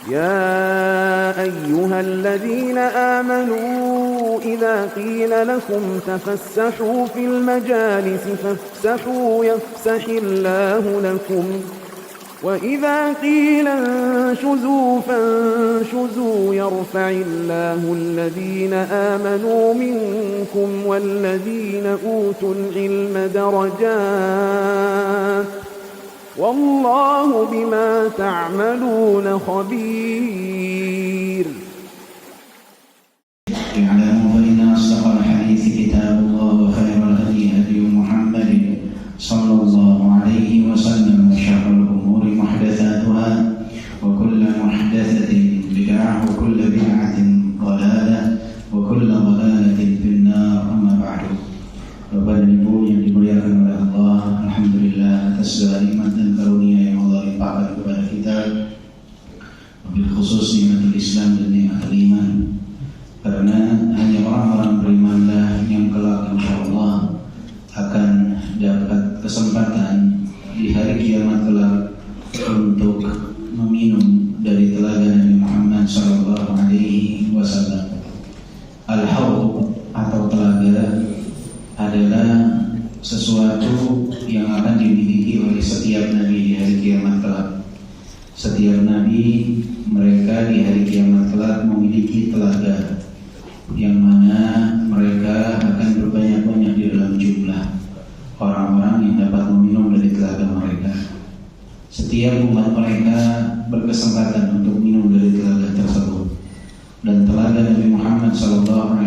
يا أيها الذين آمنوا إذا قيل لكم تفسحوا في المجالس فافسحوا يفسح الله لكم وإذا قيل انشزوا فانشزوا يرفع الله الذين آمنوا منكم والذين أوتوا العلم درجات والله بما تعملون خبير. اعلموا فإن أصدق الحديث كتاب الله وخير الهدي هدي محمد صلى الله عليه وسلم وشر الأمور محدثاتها وكل محدثة بدعة وكل بدعة ضلالة وكل ضلالة في النار. أما بعد. Bapak dan Ibu yang dimuliakan oleh Allah, alhamdulillah atas segala nikmat dan karunia yang Allah limpahkan kepada kita, wabil khusus nikmatul Islam dan nikmatul iman. Karena hanya orang-orang berimanlah yang kelak insyaallah akan dapat kesempatan di hari kiamat kelak untuk meminum dari telaga Nabi Muhammad sallallahu alaihi wasallam. Al-Haud atau telaga adalah sesuatu yang akan dimiliki oleh setiap nabi di hari kiamat kelak. Setiap nabi mereka di hari kiamat kelak memiliki telaga yang mana mereka akan berbanyak-banyak di dalam jumlah orang-orang yang dapat meminum dari telaga mereka. Setiap umat mereka berkesempatan untuk minum dari telaga tersebut. Dan telaga Nabi Muhammad SAW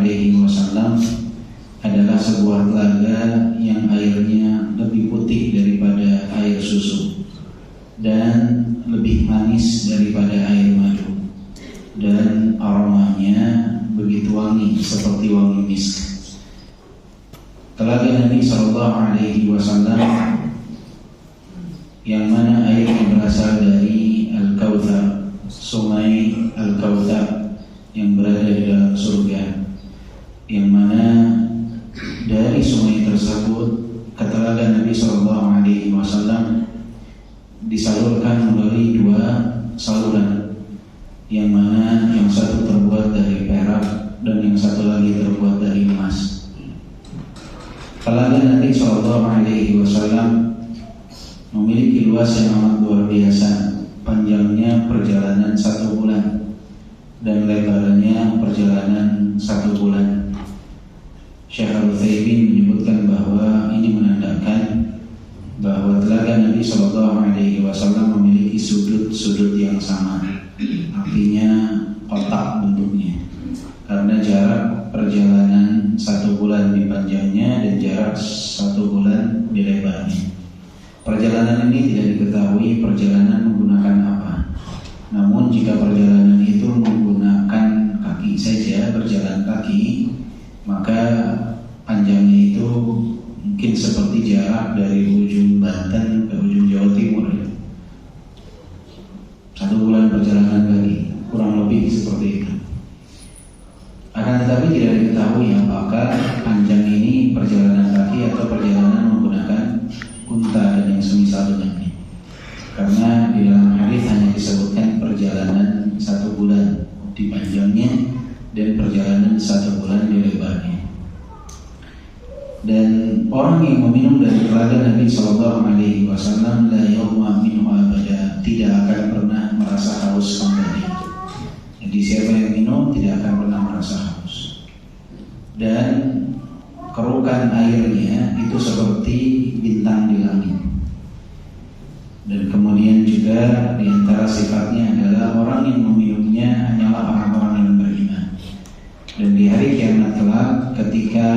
adalah sebuah telaga yang airnya lebih putih daripada air susu dan lebih manis daripada air madu, dan aromanya begitu wangi seperti wangi misk. Telaga Nabi SAW yang mana airnya berasal dari Al-Kautsar, sungai Al-Kautsar yang berada di dalam surga, yang mana dari sungai tersebut ke telaga Nabi SAW disalurkan melalui dua saluran, yang mana yang satu terbuat dari perak dan yang satu lagi terbuat dari emas. Telaga Nabi SAW memiliki luas yang amat luar biasa. Panjangnya perjalanan 1 bulan dan lebarnya perjalanan 1 bulan. Syekh Al-Utsaimin menyebutkan bahwa ini menandakan bahwa telaga Nabi SAW memiliki sudut-sudut yang sama, artinya kotak bentuknya, karena jarak perjalanan 1 bulan di panjangnya dan jarak 1 bulan di lebarnya. Perjalanan ini tidak diketahui perjalanan menggunakan apa. Namun jika perjalanan itu menggunakan kaki saja, berjalan kaki, maka panjangnya itu mungkin seperti jarak dari ujung Banten ke ujung Jawa Timur. 1 bulan perjalanan kaki, kurang lebih seperti itu. Akan tetapi tidak diketahui apakah panjang ini perjalanan kaki atau perjalanan menggunakan unta dan yang semisal dengannya. Karena di dalam hadis hanya disebutkan perjalanan 1 bulan di panjangnya dan perjalanan 1 bulan di lebarnya. Dan orang yang meminum dari telaga Nabi SAW la yawma minhu abada, tidak akan pernah merasa haus kembali. Jadi siapa yang minum tidak akan pernah merasa haus. Dan kerukan airnya itu seperti bintang di langit. Dan kemudian juga di antara sifatnya adalah orang yang meminumnya hanyalah orang-orang yang beriman. Dan di hari kiamat kelak ketika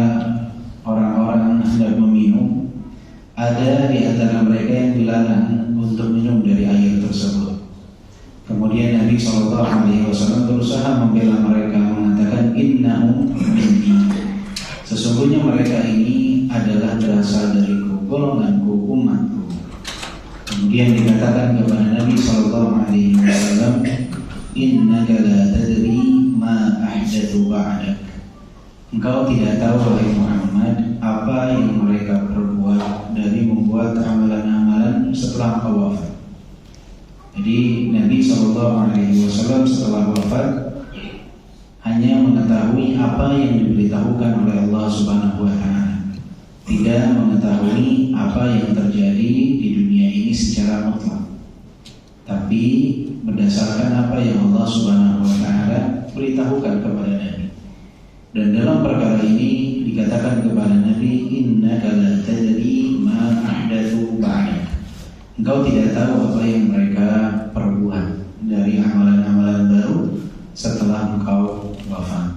orang-orang hendak meminum, ada di antara mereka yang dilarang untuk minum dari air tersebut. Kemudian Nabi SAW berusaha membela mereka, mengatakan innahum minni, sesungguhnya mereka ini adalah berasal dariku, golonganku, umatku. Kemudian dikatakan kepada Nabi SAW, innaka la tadri ma ahdathu ba'dak, engkau tidak tahu wahai Muhammad apa yang mereka perbuat dari membuat amalan-amalan setelah engkau wafat. Jadi Nabi SAW setelah wafat hanya mengetahui apa yang diberitahukan oleh Allah Subhanahu wa Ta'ala, tidak mengetahui apa yang terjadi di dunia ini secara mutlak, tapi berdasarkan apa yang Allah Subhanahu wa Ta'ala beritahukan kepada Nabi. Dan dalam perkara ini dikatakan kepada Nabi, innaka la tadri ma ahdatsu ba'dak. Engkau tidak tahu apa yang mereka perbuat dari amalan-amalan baru setelah engkau wafat.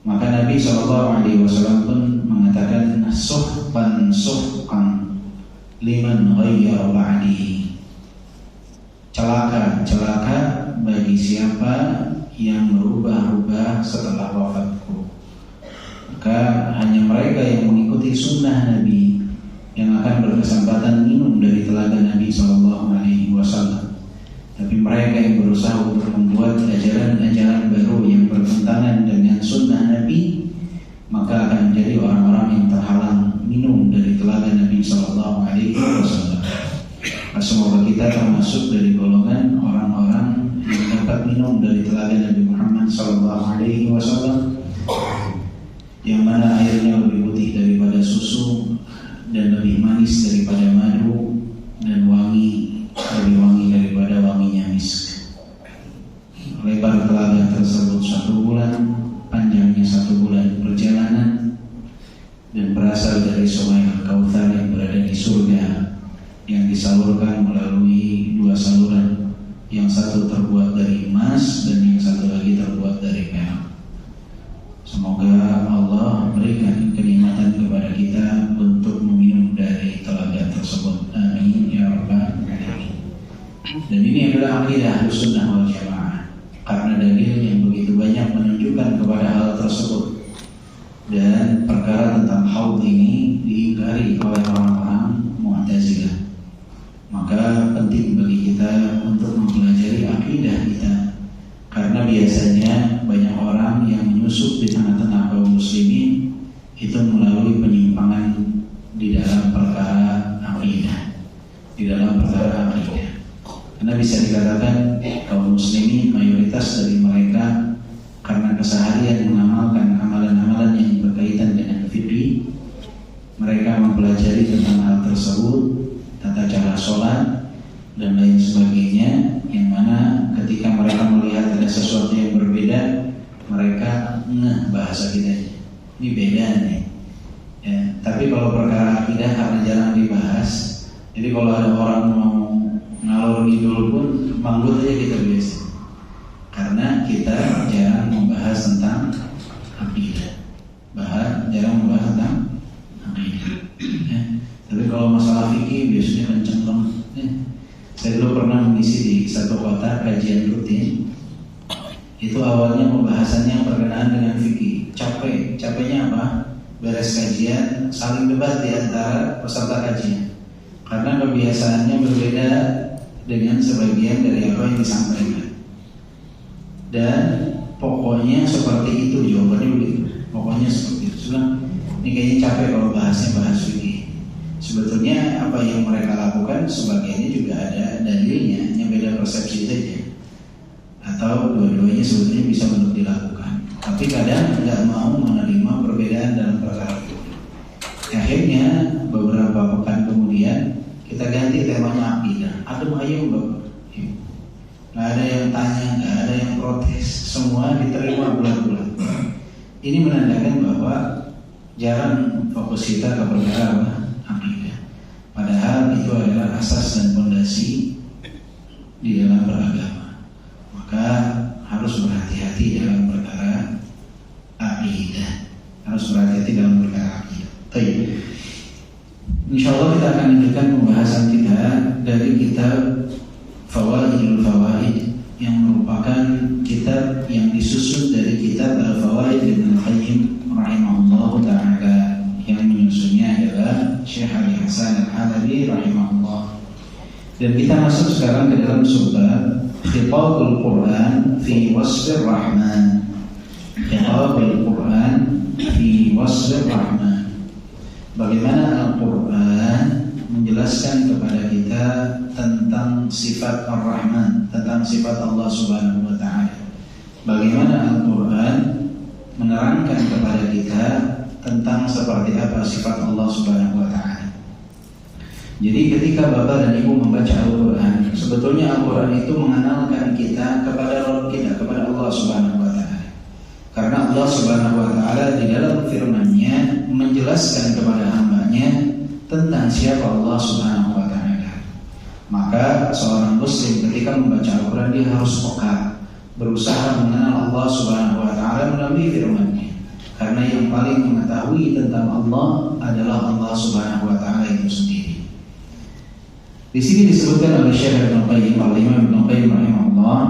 Maka Nabi SAW pun mengatakan, suhqan liman ghayyara ba'di. Celaka bagi siapa yang merubah-rubah setelah wafatku. Maka hanya mereka yang mengikuti sunnah Nabi yang akan berkesempatan minum dari telaga Nabi SAW. Tapi mereka yang berusaha untuk membuat ajaran-ajaran baru yang bertentangan dengan sunnah Nabi, maka akan menjadi orang-orang yang terhalang minum dari telaga Nabi SAW. Semoga kita termasuk dari golongan orang-orang yang dapat minum dari telaga Nabi Muhammad SAW, yang mana airnya lebih putih daripada susu dan lebih manis daripada madu dan lebih wangi daripada wanginya misk. Lebar telaga tersebut 1 bulan, panjangnya 1 bulan perjalanan, dan berasal dari Sungai Al-Kautsar yang berada di surga, yang disalurkan melalui 2 saluran, yang satu terbuat dari emas dan yang satu lagi terbuat dari perak. Semoga Allah berikan kenikmatan kepada kita untuk meminum dari telaga tersebut. Amin ya rabbal alamin. Dan ini adalah akidah Ahlussunnah wal Jamaah, karena dalil yang begitu banyak menunjukkan kepada hal tersebut. Dan perkara tentang haud ini diingkari oleh orang-orang Mu'tazilah. Maka penting bagi kita untuk mempelajari akidah kita, karena biasanya banyak orang yang menyusup di tengah-tengah kaum muslimin itu melalui penyimpangan di dalam perkara akidah. Karena bisa dikatakan kaum muslimin mayoritas dari mereka karena keseharian mengamalkan amalan-amalan yang berkaitan dengan fikih, mereka mempelajari tentang hal tersebut, tata cara sholat dan lain sebagainya, yang mana ketika mereka melihat ada sesuatu yang berbeda, mereka bahasa kita ini beda nih ya. Tapi kalau perkara akidah karena jarang dibahas, jadi kalau ada orang mau ngalor ngidul pun manggut aja kita biasa, karena kita jarang membahas tentang akidah, jarang membahas tentang akidah ya. Tapi kalau masalah fikih biasanya kenceng banget. Saya dulu pernah mengisi di satu kota kajian rutin. Itu awalnya pembahasannya berkenaan dengan fikih. Capeknya apa? Beres kajian, saling debat di antara peserta kajian. Karena kebiasaannya berbeda dengan sebagian dari apa yang disampaikan. Dan pokoknya seperti itu, jawabannya begitu. Pokoknya seperti itu. Sudah, ini kayaknya capek kalau bahas fikih. Sebetulnya apa yang mereka lakukan sebagiannya juga ada dalilnya, yang beda persepsi saja, atau dua-duanya sebetulnya bisa untuk dilakukan. Tapi kadang tidak mau menerima perbedaan dalam perkara itu. Akhirnya beberapa pekan kemudian kita ganti temanya akidah. Adem ayem Bapak. Nggak ada yang tanya, nggak ada yang protes, semua diterima bulan-bulan. Ini menandakan bahwa jarang fokus kita ke perkara akidah. Padahal itu adalah asas dan fondasi di dalam beragama. Maka harus berhati-hati dalam perkara akidah. Baik. Insyaallah kita akan lanjutkan pembahasan kita dari kitab Fawaidul Fawaid, yang merupakan kitab yang disusun dari kitab Al-Fawaid Ibnu Al-Qayyim rahimahullahu ta'ala. Yang menyusunnya adalah Syekh Ali Hasan Al-Halabi rahimahullah. Dan kita masuk sekarang ke dalam subbab Khitabul Quran fi Wasfir Rahman. Khitabul Quran fi Wasfir Rahman. Bagaimana Al-Quran menjelaskan kepada kita tentang sifat sifat Ar-Rahman, tentang sifat Allah Subhanahu wa taala. Bagaimana Al-Qur'an menerangkan kepada kita tentang seperti apa sifat Allah Subhanahu wa taala. Jadi ketika Bapak dan Ibu membaca Al-Qur'an, sebetulnya Al-Qur'an itu mengenalkan kita kepada Rabb kita, kepada Allah Subhanahu wa taala. Karena Allah Subhanahu wa taala di dalam firman-Nya menjelaskan kepada hamba-Nya tentang siapa Allah Subhanahu wa taala. Maka seorang muslim ketika membaca Al-Qur'an dia harus peka, berusaha mengenal Allah Subhanahu wa taala melalui firman-Nya. Karena yang paling mengetahui tentang Allah adalah Allah Subhanahu wa taala itu sendiri. Di sini disebutkan oleh Syekh Ibnu Qayyim, Imam Ibnu Qayyim rahimahullah,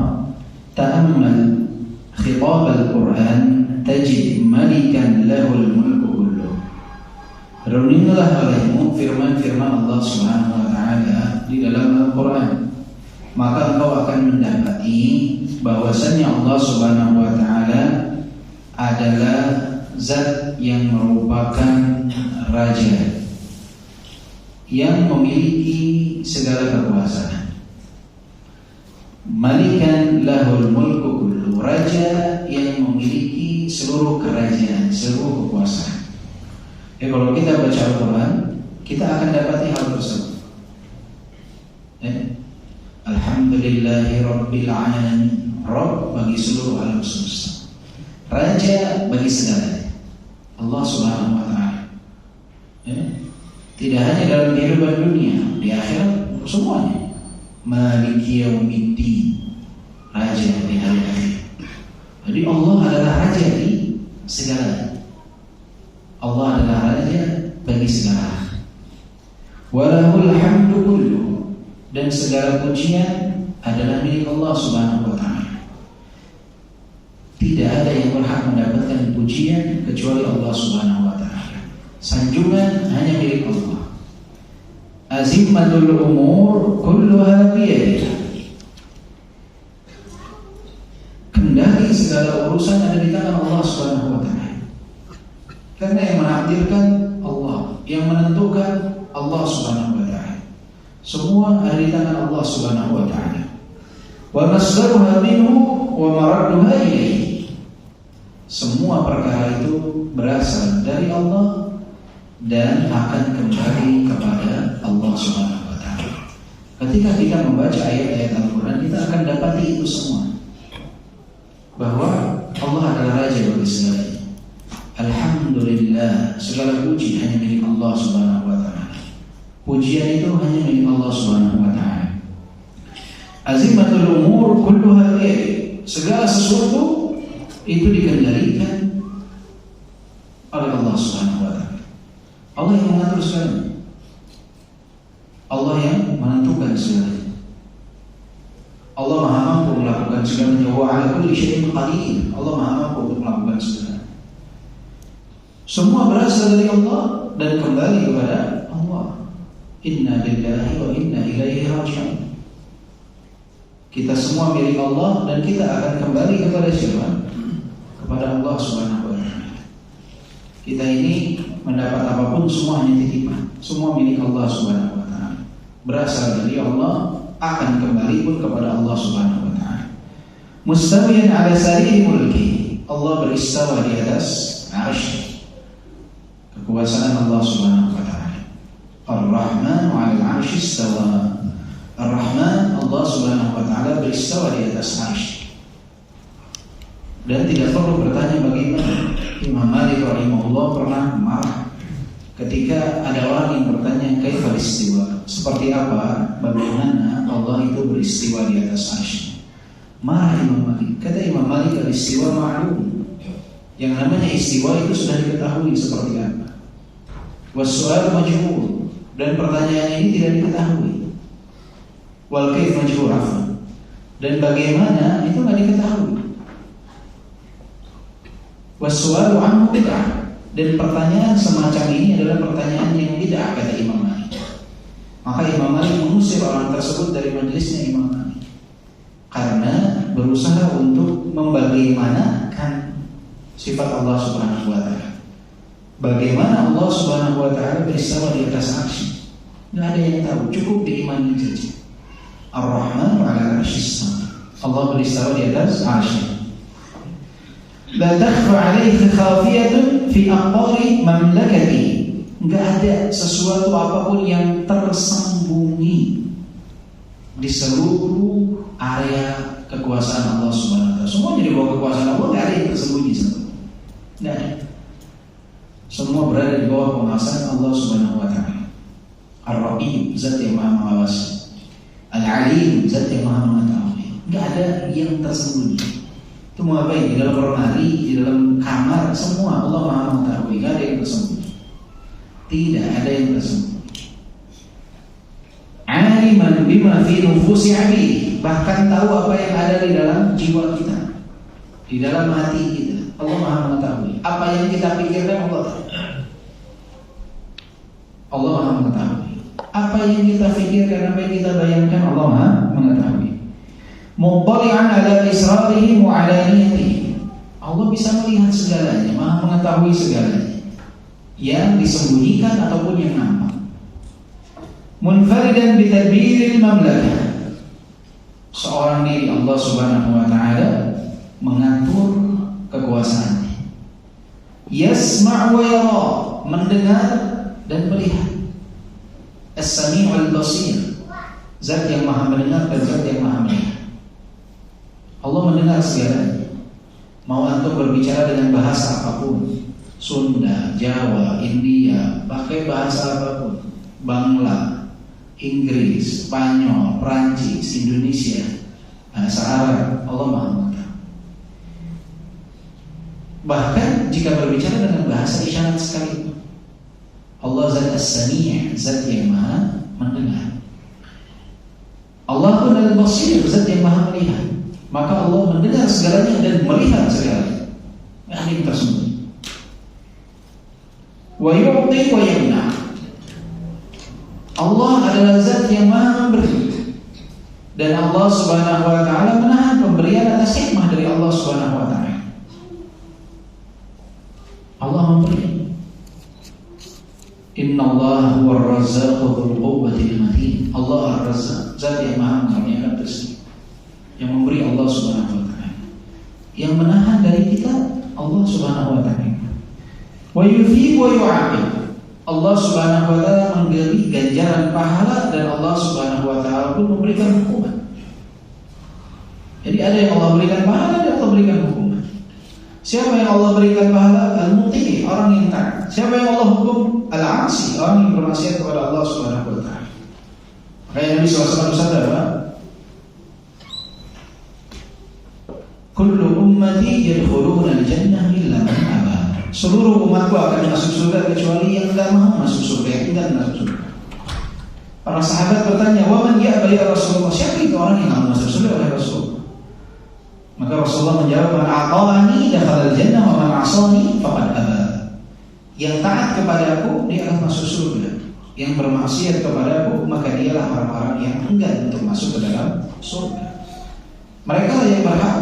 ta'ammal khitab al-Qur'an tajid malikan lahul mulku kulluh. Renungilah olehmu firman-firman Allah Subhanahu wa taala di dalam Al-Qur'an, maka engkau akan mendapati bahwasannya Allah Subhanahu wa taala adalah zat yang merupakan raja yang memiliki segala kekuasaan. Malikan lahul mulku kullu, raja yang memiliki seluruh kerajaan, seluruh kekuasaan. Kalau kita baca Al-Quran, kita akan dapati hal tersebut. Alhamdulillahi Rabbil Alamin, Rabb bagi seluruh alam semesta, raja bagi segalanya, Allah Subhanahu wa taala. Tidak hanya dalam kehidupan dunia, di akhirat semuanya. Maliki yaumiddin, raja di hari akhir. Jadi Allah adalah raja di segalanya. Allah adalah raja bagi segala. Walahul hamdu kullu, dan segala pujian adalah milik Allah Subhanahu wa taala. Tidak ada yang berhak mendapatkan pujian kecuali Allah Subhanahu wa taala. Sanjungan hanya milik Allah. Azimmatul umur kulluha biyadihi, kendali segala urusan ada di tangan Allah Subhanahu wa taala. Karena yang menakdirkan Allah, yang menentukan Allah Subhanahu wa taala. Semua ada di tangan Allah Subhanahu wa taala. Wa masdaruha minhu wa maradduha ilaihi. Semua perkara itu berasal dari Allah dan akan kembali kepada Allah Subhanahu wa taala. Ketika kita membaca ayat-ayat Al-Qur'an, kita akan dapati itu semua. Bahwa Allah adalah raja bagi segalanya. Alhamdulillah, segala puji hanya milik Allah Subhanahu wa taala. Pujian itu hanya milik Allah Subhanahu wa taala. Azimatul umur kulluha biyadihi, segala sesuatu itu dikendalikan oleh Allah Subhanahu wa taala. Allah yang mengatur segalanya. Allah yang menentukan segalanya. Allah Maha mampu melakukan segalanya. Wa 'ala kulli syai'in qadir. Allah Maha mampu untuk melakukan segalanya. Semua berasal dari Allah dan kembali kepada Allah. Inna lillahi wa inna ilaihi raji'un. Kita semua milik Allah dan kita akan kembali kepada siapa? Kepada Allah Subhanahu wa taala. Kita ini mendapat apapun semua hanya titipan, semua milik Allah Subhanahu wa taala. Berasal dari Allah, akan kembali pun kepada Allah Subhanahu wa taala. Mustawiyan 'ala sariri mulki, Allah beristawa di atas 'arsy. Kekuasaan Allah Subhanahu wa taala. Ar-Rahman 'alal 'arsy istawa. Ar-Rahman, Allah Subhanahu wa taala beristawa di atas 'arsy. Dan tidak perlu bertanya bagaimana. Imam Malik rahimahullah pernah marah ketika ada orang yang bertanya kaifa istiwa, seperti apa, bagaimana Allah itu beristiwa di atas arsy. Marah Imam Malik. Kata Imam Malik, al-istiwa ma'lum, yang namanya istiwa itu sudah diketahui seperti apa. Was-su'al majhul, dan pertanyaan ini tidak diketahui. Wal kaif majhul, dan bagaimana itu tidak diketahui. Wassualu anhu bid'ah, dan pertanyaan semacam ini adalah pertanyaan yang bid'ah, kata Imam Malik. Maka Imam Malik mengusir orang tersebut dari majelisnya Imam Malik karena berusaha untuk membagaimanakan sifat Allah Subhanahu wa taala. Bagaimana Allah Subhanahu wa taala beristawa di atas arsy? Tidak ada yang tahu, cukup diimani saja. Ar-Rahman 'ala 'arsy istawa. Allah beristawa di atas 'arsy. La takhfa 'alaihi khafiyatun fi aqtari mamlakatihi. Enggak ada sesuatu apapun yang tersembunyi di seluruh area kekuasaan Allah Subhanahu wa taala. Semuanya di bawah kekuasaan Allah, enggak ada yang tersembunyi sebetulnya. Enggak ada. Semua berada di bawah pengawasan Allah Subhanahu wa taala. Ar-Raqib, zat yang Maha mengawasi. Al-Alim, zat yang Maha mengetahui. Enggak ada yang tersembunyi. Itu mau apa di dalam lemari, di dalam kamar, semua Allah Maha mengetahui. Enggak ada yang tersembunyi. Tidak ada yang tersembunyi. Aliman bima fi nufusi 'abidi, bahkan tahu apa yang ada di dalam jiwa kita, di dalam hati kita. Allah Maha mengetahui. Apa yang kita pikirkan Allah tahu. Allah Maha mengetahui. Apa yang kita pikirkan, apa yang kita bayangkan, Allah Maha mengetahui. Muttali'an 'ala israrihi wa 'alaniyatihi. Allah bisa melihat segalanya, Maha mengetahui segalanya, yang disembunyikan ataupun yang nampak. Munfaridan bitadbiril mamlakah, seorang diri Allah Subhanahu wa taala mengatur kekuasaannya. Yasma' wa yara, mendengar dan melihat. As-Sami'ul Basir, zat yang Maha mendengar dan zat yang Maha melihat. Allah mendengar segalanya. Mau antum berbicara dengan bahasa apapun, Sunda, Jawa, India, pakai bahasa apapun, Bangla, Inggris, Spanyol, Prancis, Indonesia, bahasa Arab, Allah Maha mengetahui. Bahkan jika berbicara dengan bahasa isyarat sekalipun, Allah zat as-Sami', zat yang Maha mendengar. Allah pun al-Basir, zat yang Maha melihat. Maka Allah mendengar segalanya dan melihat segalanya. Tidak ada yang tersembunyi. Wa yu'ti wa yamna'. Allah adalah zat yang Maha memberi, dan Allah Subhanahu wa taala menahan pemberian atas hikmah dari Allah Subhanahu wa taala. Allah memberi. Innallaha huwar razzaqu dzul quwwatil matin. Allah Ar-Razzaq, zat yang Maha mengaruniakan rezeki, yang memberi Allah Subhanahu wa taala. Yang menahan dari kita Allah Subhanahu wa taala. Wa yuthibu wa yu'aqib. Allah Subhanahu wa taala memberi ganjaran pahala, dan Allah Subhanahu wa taala pun memberikan hukuman. Jadi ada yang Allah berikan pahala dan Allah berikan hukuman. Siapa yang Allah berikan pahala? Al-Muti, orang yang taat. Siapa yang Allah hukum? Al-Asi, orang yang bermaksiat kepada Allah Subhanahu wa taala. Makanya Nabi SAW bersabda, kullu ummati yadkhuluna al-jannah illa man aba. Seluruh umatku akan masuk surga kecuali yang tidak mau masuk surga, yang tidak masuk surga. Para sahabat bertanya, wa man ya'ba ya Rasulullah? Siapa itu orang yang tidak masuk surga oleh Rasulullah? Maka Rasulullah menjawab, man a'tani dakhala al-jannah wa man 'asani faqad aba. Yang taat kepadaku dia akan masuk surga. Yang bermaksiat kepadaku maka dialah orang-orang yang enggan untuk masuk ke dalam surga. Mereka lah yang berhak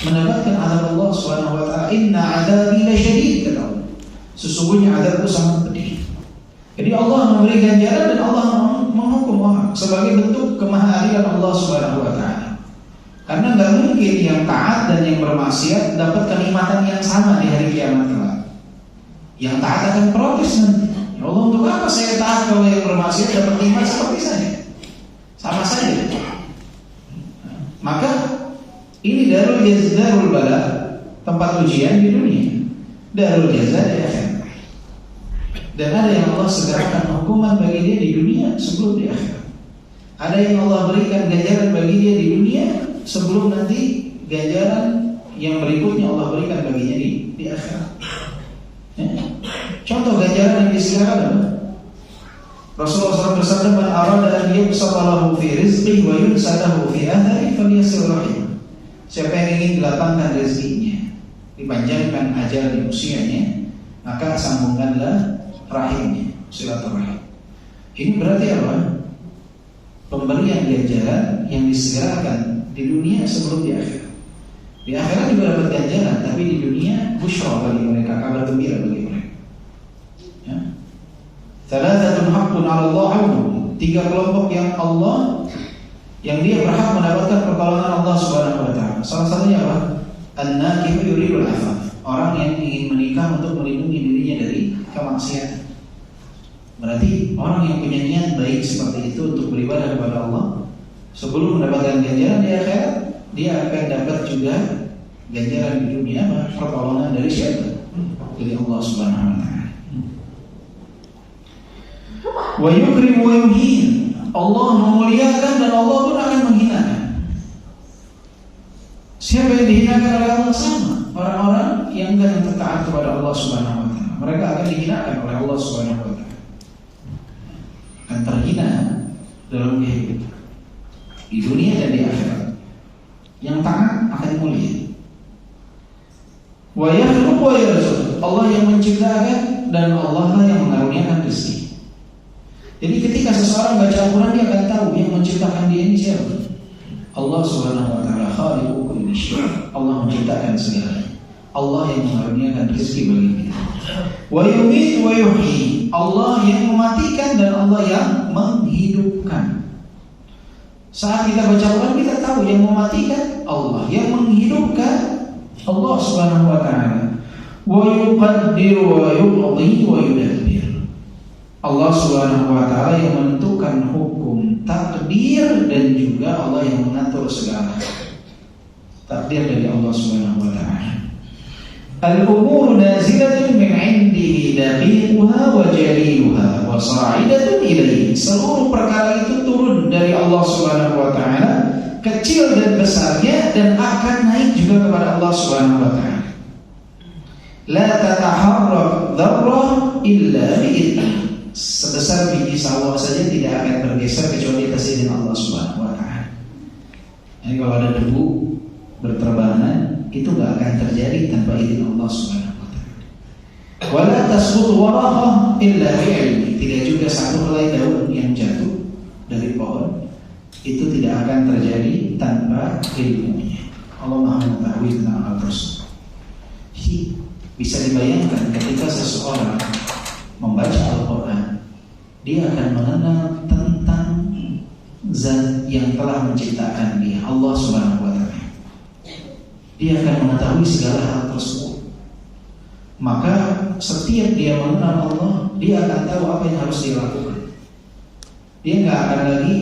mendapatkan azab Allah Subhanahu wa taala. Inna 'adzabi lasyadid, kata Allah. Sesungguhnya azabku sangat pedih. Jadi Allah memberi ganjaran dan Allah menghukum orang sebagai bentuk kemahaadilan Allah Subhanahu wa taala. Karena enggak mungkin yang taat dan yang bermaksiat dapat kenikmatan yang sama di hari kiamat kelak. Yang taat akan protes nanti. Ya Allah, untuk apa saya taat kalau yang bermaksiat dapat nikmat seperti saya? Sama saja. Maka ini darul bala, tempat ujian di dunia, darul jaza di akhirat. Dan ada yang Allah segerakan hukuman bagi dia di dunia sebelum di akhirat. Ada yang Allah berikan ganjaran bagi dia di dunia sebelum nanti ganjaran yang berikutnya Allah berikan baginya di akhirat. Ya. Contoh ganjaran yang disegerakan apa? Rasulullah SAW bersabda, man arada an yubsata lahu fi rizqihi wa yunsadahu fi athari falyasil rahim. Siapa yang ingin dilapangkan rezekinya, dipanjangkan ajal di usianya, maka sambungkanlah rahimnya, silaturahim. Ini berarti apa? Pemberian ganjaran yang disegerakan di dunia sebelum di akhirat. Di akhirat juga dapat ganjaran, tapi di dunia busyra bagi mereka, kabar gembira bagi mereka. Ya. Thalathatun haqqun 'ala Allah 'aunuhum. 3 kelompok yang Allah yang dia berhak mendapatkan pertolongan Allah Subhanahu wa taala. Salah satunya apa? An-nakihu yuridul afaf. Orang yang ingin menikah untuk melindungi dirinya dari kemaksiatan. Berarti orang yang punya niat baik seperti itu untuk beribadah kepada Allah, sebelum mendapatkan ganjaran di akhirat, dia akan dapat juga ganjaran di dunia, apa? Pertolongan dari siapa? Dari Allah Subhanahu wa taala. Wa yukrim wa yuhin. Allah memuliakan dan Allah pun akan menghinakan. Siapa yang dihinakan oleh Allah? Sama orang-orang yang enggak taat kepada Allah Subhanahu wa taala. Mereka akan dihinakan oleh Allah Subhanahu wa taala. Akan terhina dalam kehidupan di dunia dan di akhirat. Yang taat akan mulia. Wa yakhluqu wa yarzuq. Allah yang menciptakan dan Allah lah yang mengaruniakan rezeki. Jadi ketika seseorang baca Al-Quran, dia akan tahu yang menciptakan dia ini siapa. Allah Subhanahu wa taala khaliqu kulli syai'. Allah menciptakan segalanya. Allah yang mengaruniakan rezeki bagi kita. Wa yumit wa yuhyi. Allah yang mematikan dan Allah yang menghidupkan. Saat kita baca Al-Quran, kita tahu yang mematikan Allah, yang menghidupkan Allah Subhanahu wa taala. Wa yuqaddiru wa yuqdi wa yudabbir. Allah Subhanahu wa taala yang menentukan hukum takdir dan juga Allah yang mengatur segala takdir dari Allah Subhanahu wa taala. Al-umur nazilatun min 'indihi daqiquha wa jaliluha wa sa'idatun ilayhi. Seluruh perkara itu turun dari Allah Subhanahu wa taala, kecil dan besarnya, dan akan naik juga kepada Allah Subhanahu wa taala. La tataharrak dzarrah illa bi'idnih. Sebesar biji sawo saja tidak akan bergeser kecuali atas izin Allah Subhanahu wa taala. Jadi kalau ada debu berterbangan, itu tidak akan terjadi tanpa izin Allah Subhanahu wa taala. Wala tasqutu waraqah illa bi'ilmi. Tidak juga satu helai daun yang jatuh dari pohon itu tidak akan terjadi tanpa ilmunya. Allah Maha mengetahui tentang hal tersebut. Bisa dibayangkan ketika seseorang membaca Al-Quran, dia akan mengenal tentang zat yang telah menciptakan dia, Allah Subhanahu wa taala. Dia akan mengetahui segala hal tersebut. Maka setiap dia mengenal Allah, dia akan tahu apa yang harus dia lakukan. Dia nggak akan lagi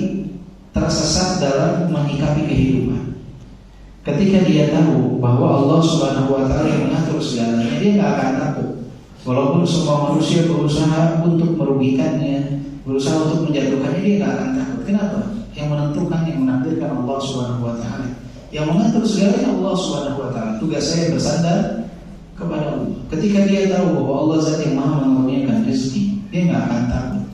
tersesat dalam menyikapi kehidupan. Ketika dia tahu bahwa Allah Subhanahu wa taala yang mengatur segalanya, dia nggak akan takut. Walaupun semua manusia berusaha untuk merugikannya, berusaha untuk menjatuhkannya, dia tidak akan takut. Kenapa? Yang menentukan, yang menakdirkan Allah Subhanahu wa taala. Yang mengatur segalanya Allah Subhanahu wa taala. Tugas saya bersandar kepada Allah. Ketika dia tahu bahwa Allah zat yang Maha mengaruniakan rezeki, dia tidak akan takut.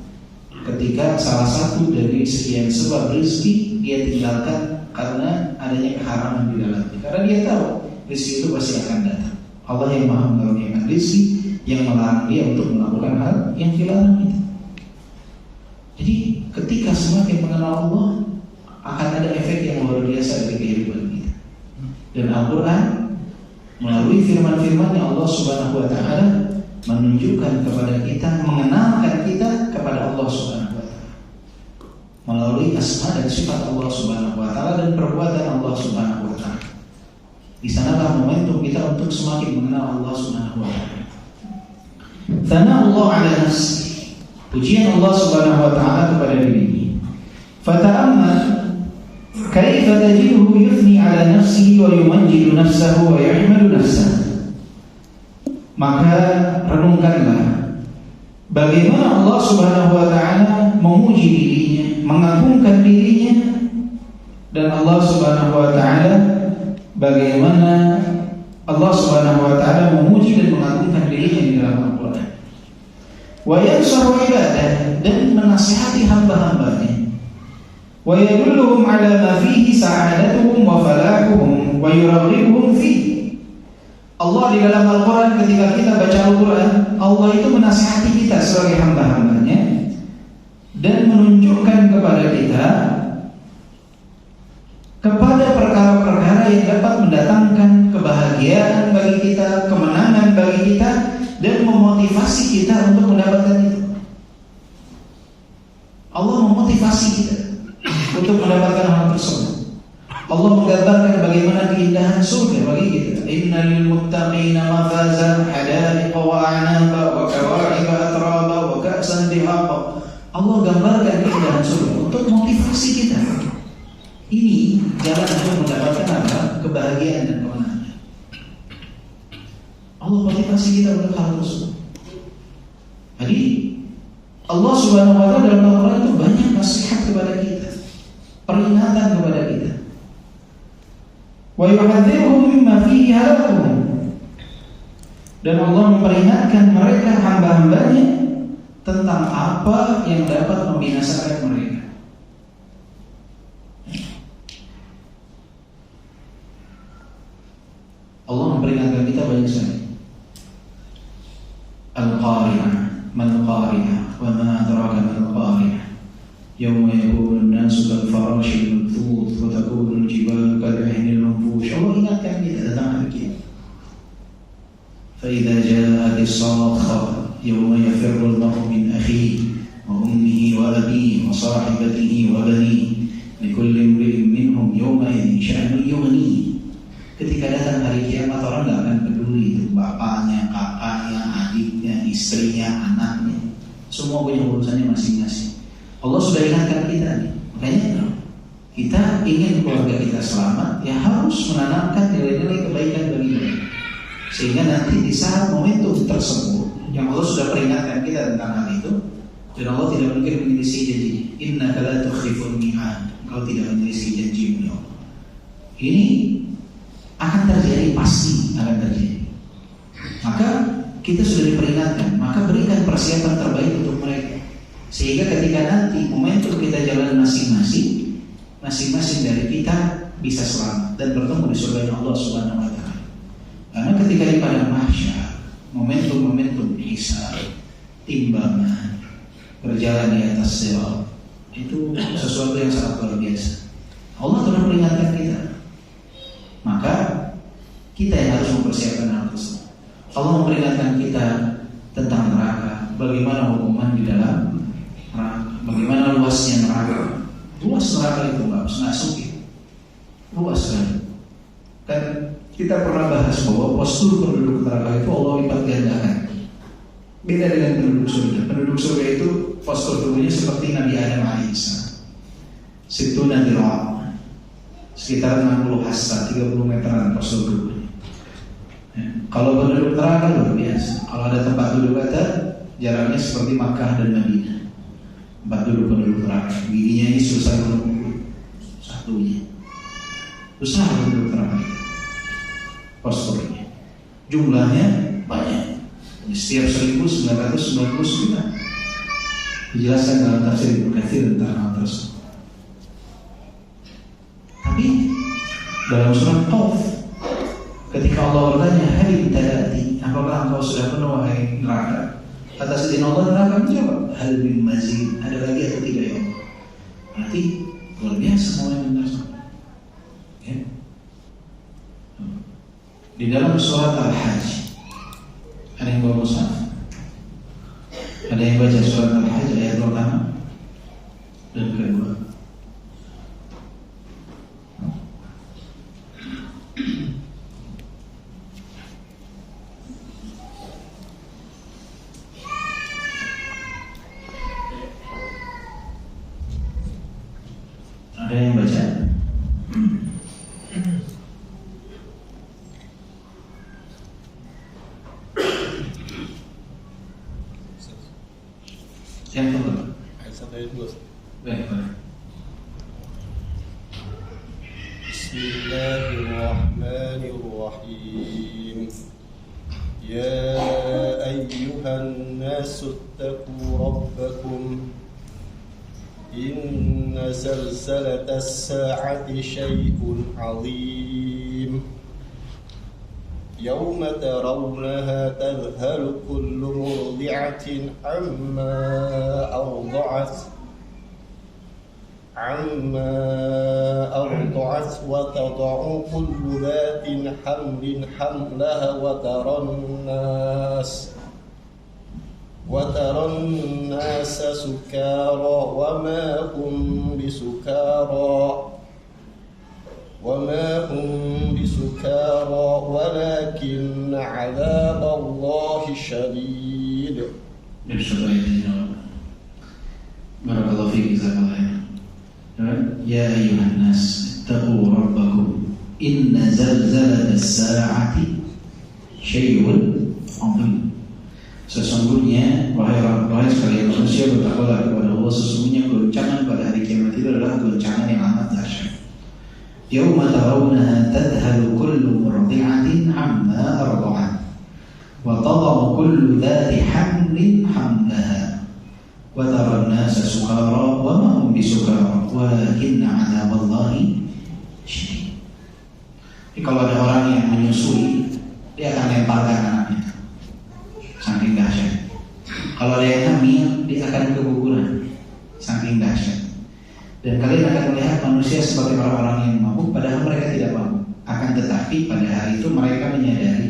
Ketika salah satu dari sekian sebab rezeki dia tinggalkan karena adanya keharaman di dalamnya. Karena dia tahu rezeki itu pasti akan datang. Allah yang Maha mengaruniakan rezeki, yang melarang dia untuk melakukan hal yang dilarang itu. Jadi ketika semakin mengenal Allah, akan ada efek yang luar biasa dari kehidupan kita. Dan Al-Quran melalui firman-firman yang Allah Subhanahu wa taala menunjukkan kepada kita, mengenalkan kita kepada Allah Subhanahu wa taala melalui asma dan sifat Allah Subhanahu wa taala dan perbuatan Allah Subhanahu wa taala. Di sanalah momentum kita untuk semakin mengenal Allah Subhanahu wa taala. Thana Allah ala nafsi, pujian Allah Subhanahu wa taala kepada dirinya. Fata'ammal kaifa tajiduhu yufni ala nafsihi wa yumajjidu nafsahu wa yahmadu nafsahu. Maka renungkanlah bagaimana Allah Subhanahu wa taala memuji dirinya, mengagungkan dirinya, dan Allah Subhanahu wa taala bagaimana Allah Subhanahu wa taala memuji dan mengagungkan dirinya di dalam Al-Qur'an. Wa yansahu ibadah, dan menasihati hamba-hambanya. Wa yadulluhum ala ma fihi sa'adatuhum wa falahuhum wa yuraghibuhum fihi. Allah di dalam Al-Quran, ketika kita baca Al-Quran, Allah itu menasihati kita sebagai hamba-hambanya dan menunjukkan kepada kita kepada perkara-perkara yang dapat mendatangkan kebahagiaan bagi kita, kemenangan bagi kita, dan memotivasi kita untuk mendapatkan itu. Allah memotivasi kita untuk mendapatkan hal tersebut. Allah menggambarkan bagaimana keindahan surga bagi kita. Innal muttaqina mafazan hadaiqa wa a'naba wa kawa'iba atraba wa ka'san dihaqa. Allah gambarkan keindahan surga untuk motivasi kita. Ini jalan untuk mendapatkan apa? Kebahagiaan dan kemenangan. Allah motivasi kita untuk hal tersebut. Jadi Allah Subhanahu wa taala dalam Al-Qur'an itu banyak nasihat kepada kita, peringatan kepada kita. Wa yuhadziruhum mimma fihi halakuhum. Dan Allah memperingatkan mereka hamba-hambanya tentang apa yang dapat membinasakan mereka. Allah memperingatkan kita banyak sekali. Al-Qari'ah, mal-Qari'ah, wa ma adraka mal-Qari'ah. Yawma yakunu an-nasu kal-farashil mabthuth wa takunu al-jibalu kal-'ihnil manfush. Allah ingatkan kita tentang hari kiamat. Fa idza ja'at as-sakhah yawma yafirru al-mar'u min akhihi wa ummihi wa abihi wa sahibatihi wa banihi likulli imri'in minhum yawma idhin sha'nun yughnihi. Ketika datang hari kiamat, orang tidak akan peduli itu bapaknya, kakaknya, adiknya, istrinya, anaknya. Semua punya urusannya masing-masing. Allah sudah ingatkan kita nih. Makanya kita ingin keluarga kita selamat, ya harus menanamkan nilai-nilai kebaikan bagi mereka. Sehingga nanti di saat momentum tersebut, yang Allah sudah peringatkan kita tentang hal itu, dan Allah tidak mungkin menyelisih janji. Innaka la tukhliful mi'ad. Engkau tidak menyelisih janji-Mu ya Allah. Ini akan terjadi, pasti akan terjadi. Maka kita sudah diperingatkan, maka berikan persiapan terbaik untuk mereka. Sehingga ketika nanti momentum kita jalan masing-masing, masing-masing dari kita bisa selamat dan bertemu di surga Allah Subhanahu wa taala. Karena ketika di padang mahsyar, momentum-momentum hisab, timbangan, berjalan di atas sirat, itu sesuatu yang sangat luar biasa. Allah telah peringatkan kita. Maka kita yang harus mempersiapkan hal tersebut. Allah memperingatkan kita tentang neraka, bagaimana hukuman di dalam neraka, bagaimana luasnya neraka. Luas neraka itu nggak sempit, luas sekali. Kan kita pernah bahas bahwa postur penduduk neraka itu Allah lipat gandakan. Beda dengan penduduk surga. Penduduk surga itu postur tubuhnya seperti Nabi Adam alaihissalam. Situ nanti sekitar 60 hasta, 30 meteran postur tubuhnya. Ya. Kalau penduduk neraka luar biasa. Kalau ada tempat duduk kata, jaraknya seperti Makkah dan Madinah. Tempat duduk penduduk neraka, giginya ini susah menunggu satunya. Susah penduduk neraka. Posturnya, jumlahnya banyak. Setiap 1999 dijelaskan dalam tafsir Ibnu Katsir tentang hal tersebut. Tapi dalam surat Qaf, ketika Allah bertanya, "Hal talati, apakah engkau sudah penuh wahai neraka?" Kata Sayyidina Allah, neraka menjawab, "Hal min mazid, ada lagi atau tidak ya Allah?" Berarti luar biasa momen tersebut. Ya. Di dalam surat Al-Hajj, ada yang bawa mushaf? Ada yang baca surat Al-Hajj ayat pertama dan kedua? Ada yang baca? Yang kedua. Ayat 2. Baik. Bismillahirrahmanirrahim. Ya ayyuhan nasu ittaqu rabbakum. Inna zalzalatas sa'ati syai'un 'azim. يوم ترونها تذهل كل مرضعة عما أرضعت وتضع كل ذات حمل حملها وترى الناس سكارى وما هم بسكارى وما هم بسكارى ولكن عذاب الله شديد. Barakallahu fiik, jazakallahu khairan. Ya ayyuhan nas, ittaqu rabbakum, inna zalzalatas saa'ati syai'un 'azim. Sesungguhnya wahai sekalian manusia, bertakwalah kepada Allah. Sesungguhnya goncangan pada hari kiamat itu adalah goncangan yang amat dahsyat. Yauma tarawunaha tadhalu kullu murdi'atin 'amma arda'at wa tad'u kullu dhati hamlin hamlaha wa tara an-nasa sukara wa ma hum bisukara walakinna 'adzaballahi syadid. Jadi kalau ada orang yang menyusui, dia akan lemparkan anaknya, saking dahsyat. Kalau ada yang hamil, dia akan keguguran, saking dahsyat. Dan kalian akan melihat manusia seperti orang-orang yang mabuk, padahal mereka tidak mabuk. Akan tetapi pada hari itu mereka menyadari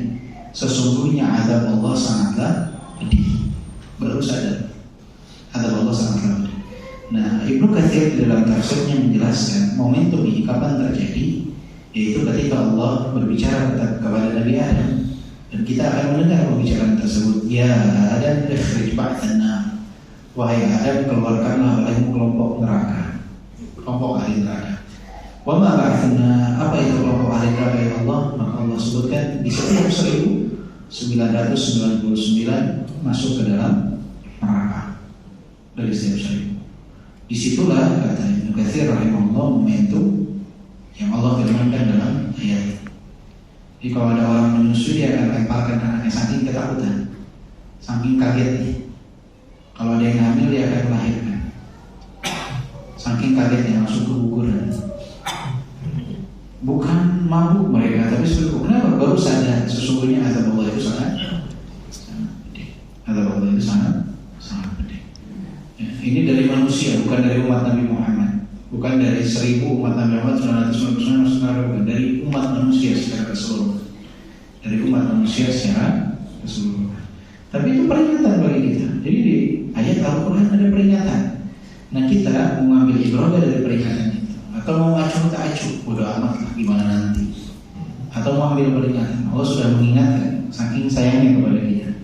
sesungguhnya azab Allah sangatlah pedih. Baru sadar azab Allah sangatlah pedih. Nah, Ibnu Katsir di dalam tafsirnya menjelaskan momentum ini kapan terjadi, yaitu ketika Allah berbicara kepada Nabi Adam, dan kita akan mendengar pembicaraan tersebut. Ya Adam, ikhrij ba'tana, wahai Adam, keluarkanlah olehmu kelompok neraka, kelompok ahli neraka. Wa ma ba'athna, apa itu kelompok ahli neraka ya Allah? Maka Allah sebutkan di setiap 1999 masuk ke dalam neraka dari setiap 1000. Disitulah kata Ibnu Katsir rahimahullah momentum yang Allah firmankan dalam ayat. Jadi kalau ada orang menyusui, dia akan lemparkan anaknya saking ketakutan, saking kagetnya. Kalau ada yang hamil, dia akan melahirkan, saking kagetnya langsung keguguran. Bukan mabuk mereka, tapi sebetulnya kenapa? Baru sadar sesungguhnya azab Allah itu sangat pedih. Azab Allah itu sangat pedih. Ya, ini dari manusia, bukan dari umat Nabi Muhammad, bukan dari 1000 umat Nabi Muhammad 999 masuk neraka, bukan dari umat manusia secara keseluruhan, dari umat manusia secara keseluruhan. Tapi itu peringatan bagi kita. Jadi di ayat Al-Quran ada peringatan. Nah, kita mengambil ibrah dari peringatan itu, atau mau acuh tak acuh, bodo amat lah gimana nanti, atau mau ambil peringatan. Allah sudah mengingatkan saking sayangnya kepada kita.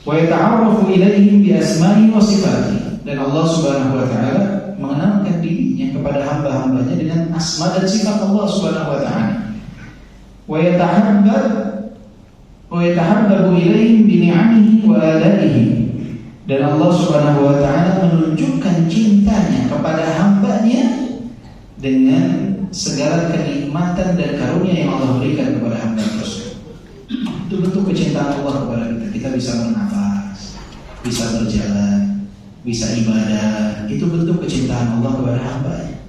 Wa yata'arrafu ilaihim bi asma'i wa sifati, dan Allah Subhanahu wa taala mengenalkan dirinya kepada hamba-hambanya dengan asma dan sifat Allah Subhanahu wa taala. Wa yatahabbabu ilaihim bi ni'amihi wa alaihi, dan Allah Subhanahu wa taala menunjukkan cintanya kepada hambanya dengan segala kenikmatan dan karunia yang Allah berikan kepada hamba tersebut. Itu bentuk kecintaan Allah kepada kita. Kita bisa bernafas, bisa berjalan, bisa ibadah. Itu bentuk kecintaan Allah kepada hambanya.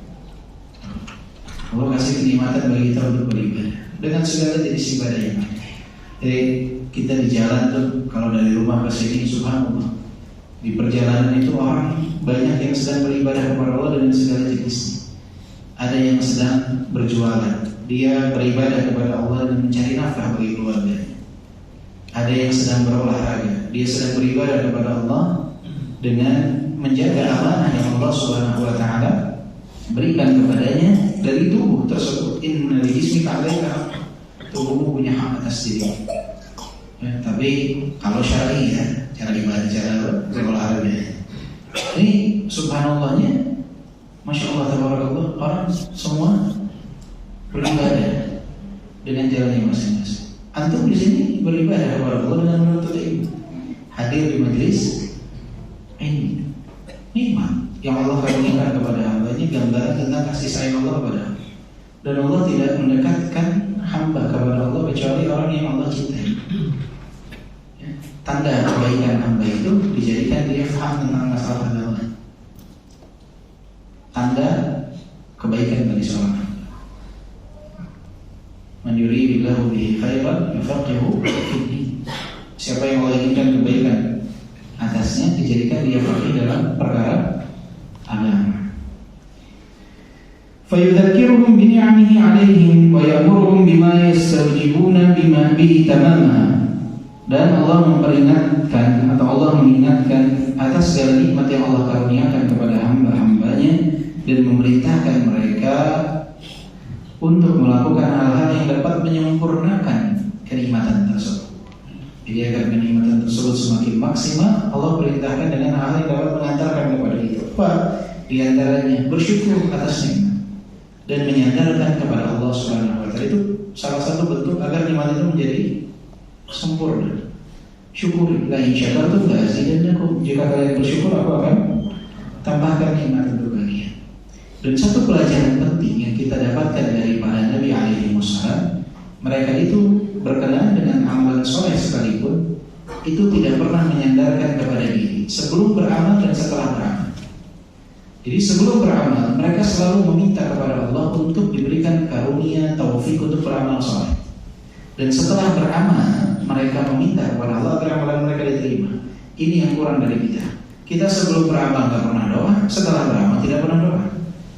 Allah kasih kenikmatan bagi kita untuk beribadah dengan segala jenis ibadah yang ada. Jadi kita di jalan tuh, kalau dari rumah ke sini, subhanallah, di perjalanan itu orang banyak yang sedang beribadah kepada Allah dengan segala jenisnya. Ada yang sedang berjualan, dia beribadah kepada Allah dan mencari nafkah bagi keluarganya. Ada yang sedang berolahraga, dia sedang beribadah kepada Allah dengan menjaga amanah yang Allah Subhanahu wa taala berikan kepadanya dari tubuh tersebut. Inna li jismika 'alaika, tubuhmu punya hak atas diri. Ya, tapi kalau syar'i ya, cara ibadah, cara berolahraga. Ini subhanallahnya, masya Allah, tabarakallah, orang semua beribadah dengan jalannya masing-masing. Antum di sini beribadah kepada Allah dengan menuntut ilmu, hadir di majelis ini, nikmat yang Allah karuniakan kepada hamba-Nya, gambaran tentang kasih sayang Allah kepada hamba. Dan Allah tidak mendekatkan hamba kepada Allah kecuali orang yang Allah cintai. Ya, tanda kebaikan hamba itu dijadikan dia faham tentang masalah agama. Tanda kebaikan bagi seorang hamba. Man yuridillahu bihi khairan yufaqihu fid-din. Siapa yang Allah inginkan kebaikan atasnya, dijadikan dia faqih dalam perkara agama. Fayudzakiruhum bi ni'amihi 'alaihim wa ya'muruhum bima yastawjibuna bima bihi tamamah. Dan Allah memperingatkan atau Allah mengingatkan atas segala nikmat yang Allah karuniakan kepada hamba-hambanya dan memerintahkan mereka untuk melakukan hal-hal yang dapat menyempurnakan kenikmatan tersebut. Jadi agar kenikmatan tersebut semakin maksimal, Allah perintahkan dengan hal yang dapat mengantarkan kepada itu. Apa? Di antaranya bersyukur atas nikmat dan menyandarkan kepada Allah Subhanahu wa taala. Itu salah satu bentuk agar nikmat itu menjadi sempurna. Syukuri, la in syakartum la azidannakum. Jika kalian bersyukur, aku akan tambahkan nikmat untuk kalian. Dan satu pelajaran penting yang kita dapatkan dari para nabi alaihi wassalam, mereka itu berkenaan dengan amalan soleh sekalipun itu tidak pernah menyandarkan kepada diri sebelum beramal dan setelah beramal. Jadi sebelum beramal mereka selalu meminta kepada Allah untuk diberikan karunia taufik untuk beramal soleh. Dan setelah beramal mereka meminta kepada Allah agar amalan mereka diterima. Ini yang kurang dari kita. Kita sebelum beramal tidak pernah doa, setelah beramal tidak pernah doa.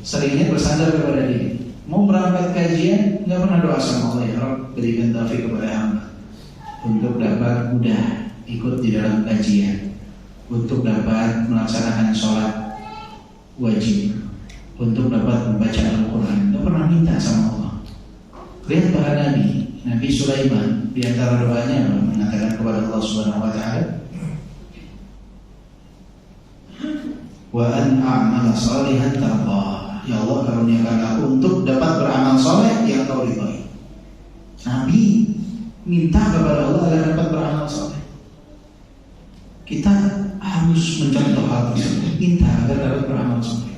Seringnya bersandar kepada diri. Mau berangkat kajian nggak pernah doa sama Allah, ya Rabb berikan taufik kepada hamba untuk dapat mudah ikut di dalam kajian, untuk dapat melaksanakan sholat wajib, untuk dapat membaca Al-Quran. Nggak pernah minta sama Allah. Lihat para nabi. Nabi Sulaiman di antara doanya mengatakan kepada Allah Subhanahu wa taala, wa an a'mala salihan tardah. Ya Allah, karuniakan aku untuk dapat beramal soleh yang Kau ridhai. Nabi minta kepada Allah agar dapat beramal soleh. Kita harus mencontoh hal tersebut, minta agar dapat beramal soleh.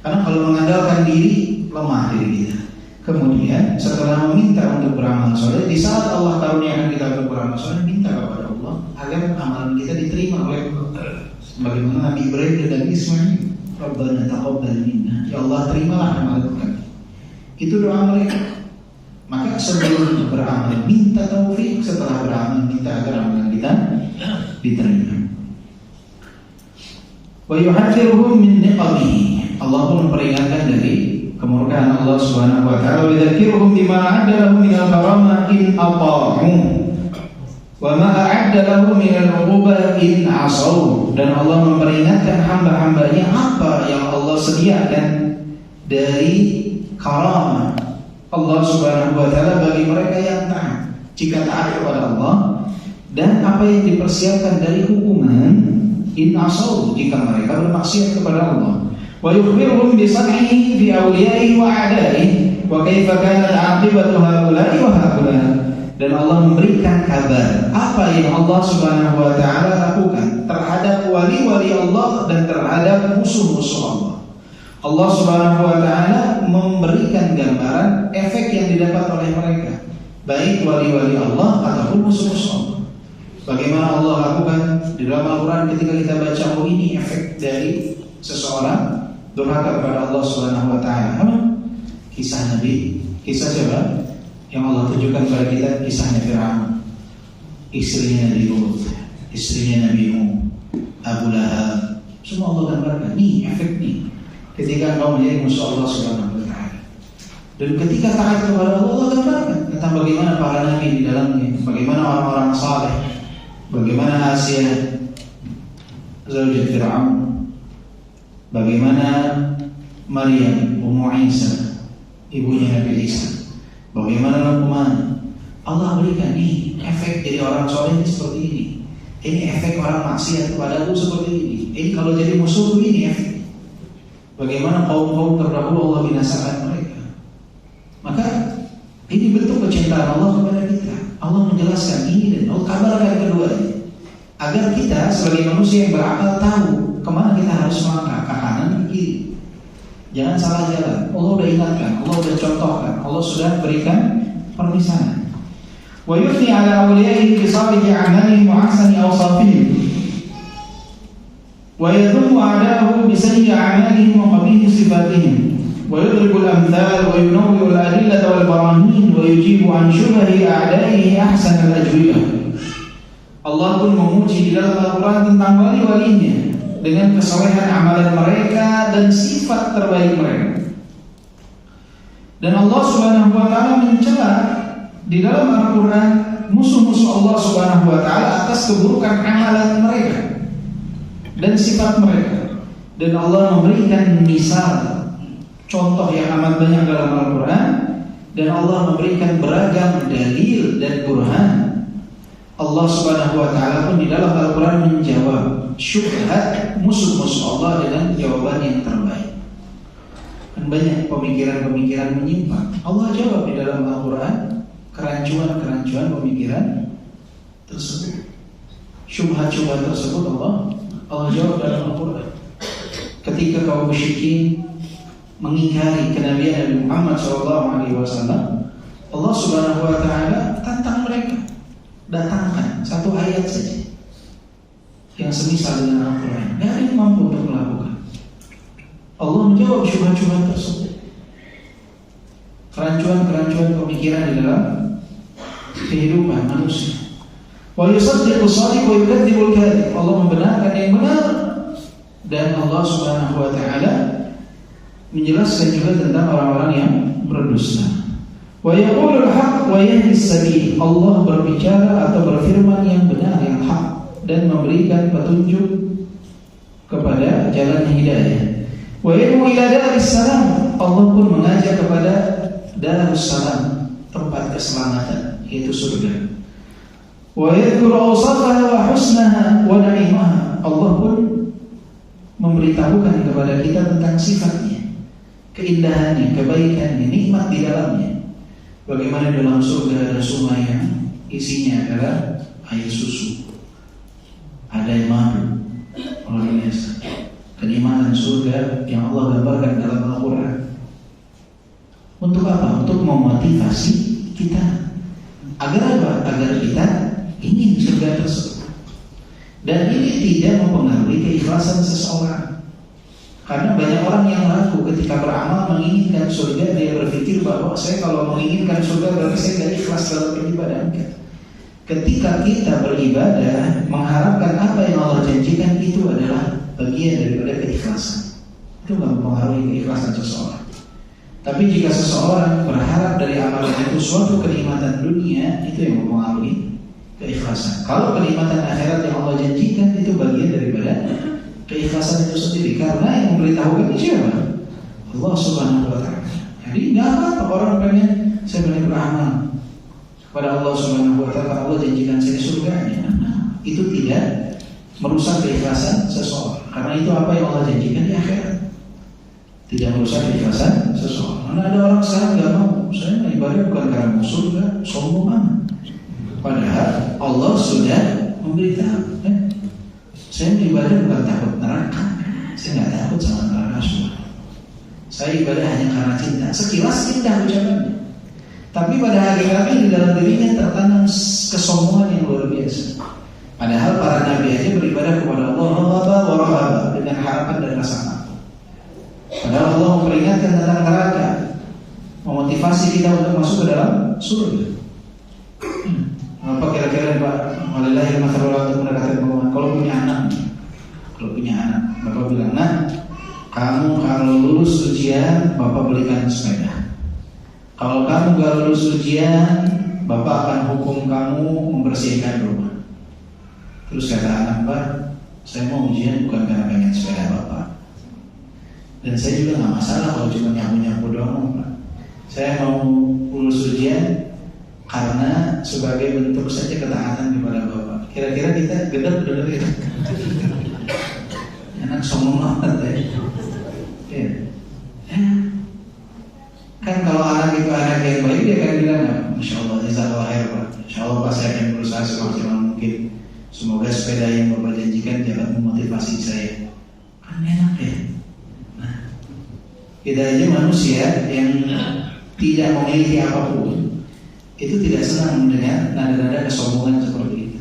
Karena kalau mengandalkan diri, lemah diri kita. Kemudian setelah meminta untuk beramal soleh, di saat Allah karuniakan kita untuk beramal soleh, minta kepada Allah agar amalan kita diterima oleh Allah. Sebagaimana Nabi Ibrahim dan Nabi Ismail, Rabbana taqabbal minna, ya Allah terimalah amalan kami. Itu doa mereka. Maka sebelum beramal minta taufik, setelah beramal minta agar amalan kita diterima. Wa yuhadziruhum min niqamihi. Allah pun memperingatkan dari kemurkaan Allah Subhanahu wa taala, wa yadhkiruhum bima a'adda lahum min al-karamah in ata'u wa ma a'adda lahum min al-'uqubah in 'asaw. Dan Allah memperingatkan hamba-hambanya apa yang Allah sediakan dari karamah Allah Subhanahu wa taala bagi mereka yang taat jika taat kepada Allah, dan apa yang dipersiapkan dari hukuman in 'asaw jika mereka bermaksiat kepada Allah. Wa yukhbiruhum bi san'ihi fi awliyaihi wa a'da'ihi wa kaifa kanat 'aqibatu haula'i wa haula'i. Dan Allah memberikan kabar apa yang Allah Subhanahu wa taala lakukan terhadap wali-wali Allah dan terhadap musuh-musuh Allah. Allah Subhanahu wa taala memberikan gambaran efek yang didapat oleh mereka, baik wali-wali Allah ataupun musuh-musuh Allah. Bagaimana Allah lakukan di dalam Al-Qur'an ketika kita baca, oh ini efek dari seseorang durhaka kepada Allah Subhanahu wa taala. Kisah Nabi, kisah siapa? Yang Allah tunjukkan kepada kita kisahnya Fir'aun, istrinya Nabi Lut, istrinya Nabi Nuh, Abu Lahab. Semua Allah gambarkan. Nih efek nih ketika engkau menjadi musuh Allah Subhanahu wa taala. Dan ketika taat kepada Allah, Allah gambarkan tentang bagaimana para nabi di dalamnya, bagaimana orang-orang saleh, bagaimana Asia zaujat Fir'aun, bagaimana Maryam Ummu Isa, ibunya Nabi Isa, bagaimana Luqman. Allah berikan nih efek jadi orang soleh ini seperti ini. Ini efek orang maksiat kepadaku seperti ini. Ini kalau jadi musuh ini efek. Bagaimana kaum-kaum terdahulu Allah binasakan mereka. Maka ini bentuk kecintaan Allah kepada kita. Allah menjelaskan ini dan Allah kabarkan keduanya, agar kita sebagai manusia yang berakal tahu kemana kita harus melangkah, ke kanan ke kiri. Jangan salah jalan. Allah sudah ingatkan, Allah sudah contohkan, Allah sudah berikan permisalan. Wa yuthni ala awliyaihi bi salihi a'malihim wa ahsani awsafihim wa yadhummu a'da'ahu bi sayyi a'malihim wa qabihi sifatihim wa yudribu al-amthal wa yunawwiru al-adillata wal barahin wa yujibu an syubhi a'da'ihi ahsan al-ajwibah. Allah pun memuji di dalam Al-Quran tentang wali-walinya dengan kesalehan amalan mereka dan sifat terbaik mereka. Dan Allah Subhanahu wa taala mencela di dalam Al-Quran musuh-musuh Allah Subhanahu wa taala atas keburukan amalan mereka dan sifat mereka. Dan Allah memberikan misal, contoh yang amat banyak dalam Al-Quran Dan Allah memberikan beragam dalil dan burhan. Allah Subhanahu wa taala pun di dalam Al-Qur'an menjawab syubhat musuh-musuh Allah dengan jawaban yang terbaik. Dan banyak pemikiran-pemikiran menyimpang, Allah jawab di dalam Al-Qur'an kerancuan-kerancuan pemikiran tersebut. Syubhat-syubhat tersebut Allah jawab dalam Al-Qur'an. Ketika kaum musyrikin mengingkari kenabian Nabi Muhammad SAW, Allah Subhanahu wa taala tantang mereka, datangkan satu ayat saja yang semisal dengan Al-Quran. Tidak ada yang mampu untuk melakukan. Allah menjawab syubhat-syubhat tersebut, kerancuan-kerancuan pemikiran di dalam kehidupan manusia. Wa yusaddiqu shadiq wa yukadzibul kadzib. Allah membenarkan yang benar, dan Allah Subhanahu wa taala menjelaskan juga tentang orang-orang yang berdusta. Wa yaqulul haqq wa yahdis sabil. Allah berbicara atau berfirman yang benar, yang hak, dan memberikan petunjuk kepada jalan hidayah. Wa yad'u ila daris salam. Allah pun mengajak kepada darus salam, tempat keselamatan, yaitu surga. Wa yadhkuru awsafaha wa husnaha wa na'imaha. Allah pun memberitahukan kepada kita tentang sifatnya, keindahannya, kebaikannya, nikmat di dalamnya. Bagaimana dalam surga ada sungai yang isinya adalah air susu, ada yang madu, luar biasa. Kenikmatan surga yang Allah gambarkan dalam Al-Quran. Untuk apa? Untuk memotivasi kita. Agar apa? Agar kita ingin surga tersebut. Dan ini tidak mempengaruhi keikhlasan seseorang. Karena banyak orang yang ragu ketika beramal menginginkan surga, dia berpikir bahwa saya kalau menginginkan surga berarti saya tidak ikhlas dalam beribadah. Ketika kita beribadah mengharapkan apa yang Allah janjikan, itu adalah bagian daripada keikhlasan. Itu tidak mempengaruhi keikhlasan seseorang. Tapi jika seseorang berharap dari amalan itu suatu kenikmatan dunia, itu yang mempengaruhi keikhlasan. Kalau kenikmatan akhirat yang Allah janjikan, itu bagian daripada keikhlasan itu sendiri. Karena yang memberitahukan itu siapa? Allah Subhanahu wa taala. Jadi tidak apa-apa orang pengen saya pengen beramal kepada Allah Subhanahu wa taala, Allah janjikan saya surganya. Itu tidak merusak keikhlasan seseorang. Karena itu apa yang Allah janjikan di akhirat. Tidak merusak keikhlasan seseorang. Karena ada orang sekarang nggak mau, saya ibadah bukan karena mau surga, sombong amat. Padahal Allah sudah memberitahu, saya ibadah bukan takut neraka, saya nggak takut sama neraka surga. Saya ibadah hanya karena cinta. Sekilas indah ucapannya, tapi pada hakikatnya di dalam dirinya tertanam kesombongan yang luar biasa. Padahal para nabi aja beribadah kepada Allah wa rahaba, dengan harapan dan rasa takut. Padahal Allah memperingatkan tentang neraka, memotivasi kita untuk masuk ke dalam surga. Apa kira-kira Pak? Walillahi al-mathalul a'la untuk mendekatkan pengumuman. Kalau punya anak, Bapak bilang, nah, kamu kalau lulus ujian, Bapak belikan sepeda. Kalau kamu gak lulus ujian, Bapak akan hukum kamu membersihkan rumah. Terus kata anak, Pak, saya mau ujian bukan karena pengen sepeda Bapak. Dan saya juga gak masalah kalau cuma nyapu-nyapu doang, Pak. Saya mau lulus ujian karena sebagai bentuk saja ketaatan kepada Bapak. Kira-kira kita gedek bener gitu. Anak sombong banget ya. Kan kalau anak itu anak yang baik, dia akan bilang, Masya Allah, jazakallah khair Pak. Insya Allah Pak, saya akan berusaha semaksimal mungkin. Semoga sepeda yang Bapak janjikan dapat memotivasi saya. Kan enak ya. Nah, kita aja manusia yang tidak memiliki apapun, itu tidak senang mendengar nada-nada kesombongan seperti itu.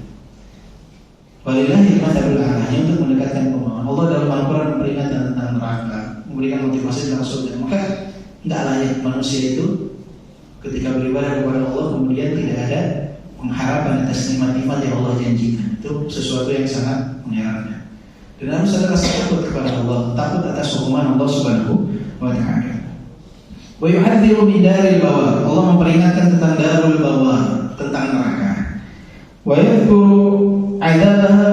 Walillahi al-mathalul a'la, hanya untuk mendekatkan pemahaman. Allah dalam Al-Quran memperingatkan tentang neraka, memberikan motivasi tentang surga. Maka tidak layak manusia itu ketika beribadah kepada Allah kemudian tidak ada pengharapan atas nikmat-nikmat yang Allah janjikan. Itu sesuatu yang sangat menyeramkan. Dan harus ada rasa takut kepada Allah, takut atas hukuman Allah Subhanahu wa ta'ala. Wa yuhadziru min daril bawar. Allah memperingatkan tentang darul bawar, tentang neraka. Wa yadhkuru 'adabaha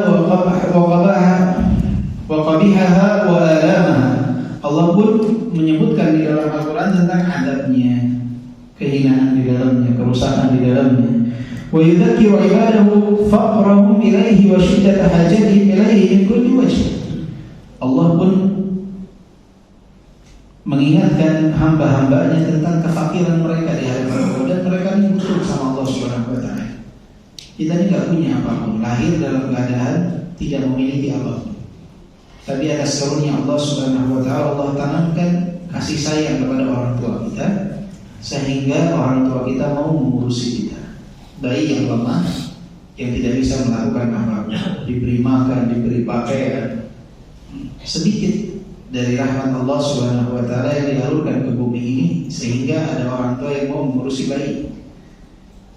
wa qabihaha wa alamaha. Allah pun menyebutkan di dalam Al-Quran tentang adabnya, kehinaan di dalamnya, kerusakan di dalamnya. Wa yudzakiru ibadahu faqrahum ilaihi wa shiddata hajatihim ilaihi min kulli wajh. Allah pun mengingatkan hamba-hambanya tentang kefakiran mereka di hadapan Allah, dan mereka ini butuh sama Allah Subhanahu wa taala. Kita ini gak punya apapun, lahir dalam keadaan tidak memiliki apapun. Tapi atas karunia Allah Subhanahu wa taala, Allah tanamkan kasih sayang kepada orang tua kita, sehingga orang tua kita mau mengurusi kita. Bayi yang lemah, yang tidak bisa melakukan apa-apa, diberi makan, diberi pakaian, sedikit dari rahmat Allah Subhanahu wa taala yang dialurkan ke bumi ini, sehingga ada orang tua yang mau mengurusi bayi.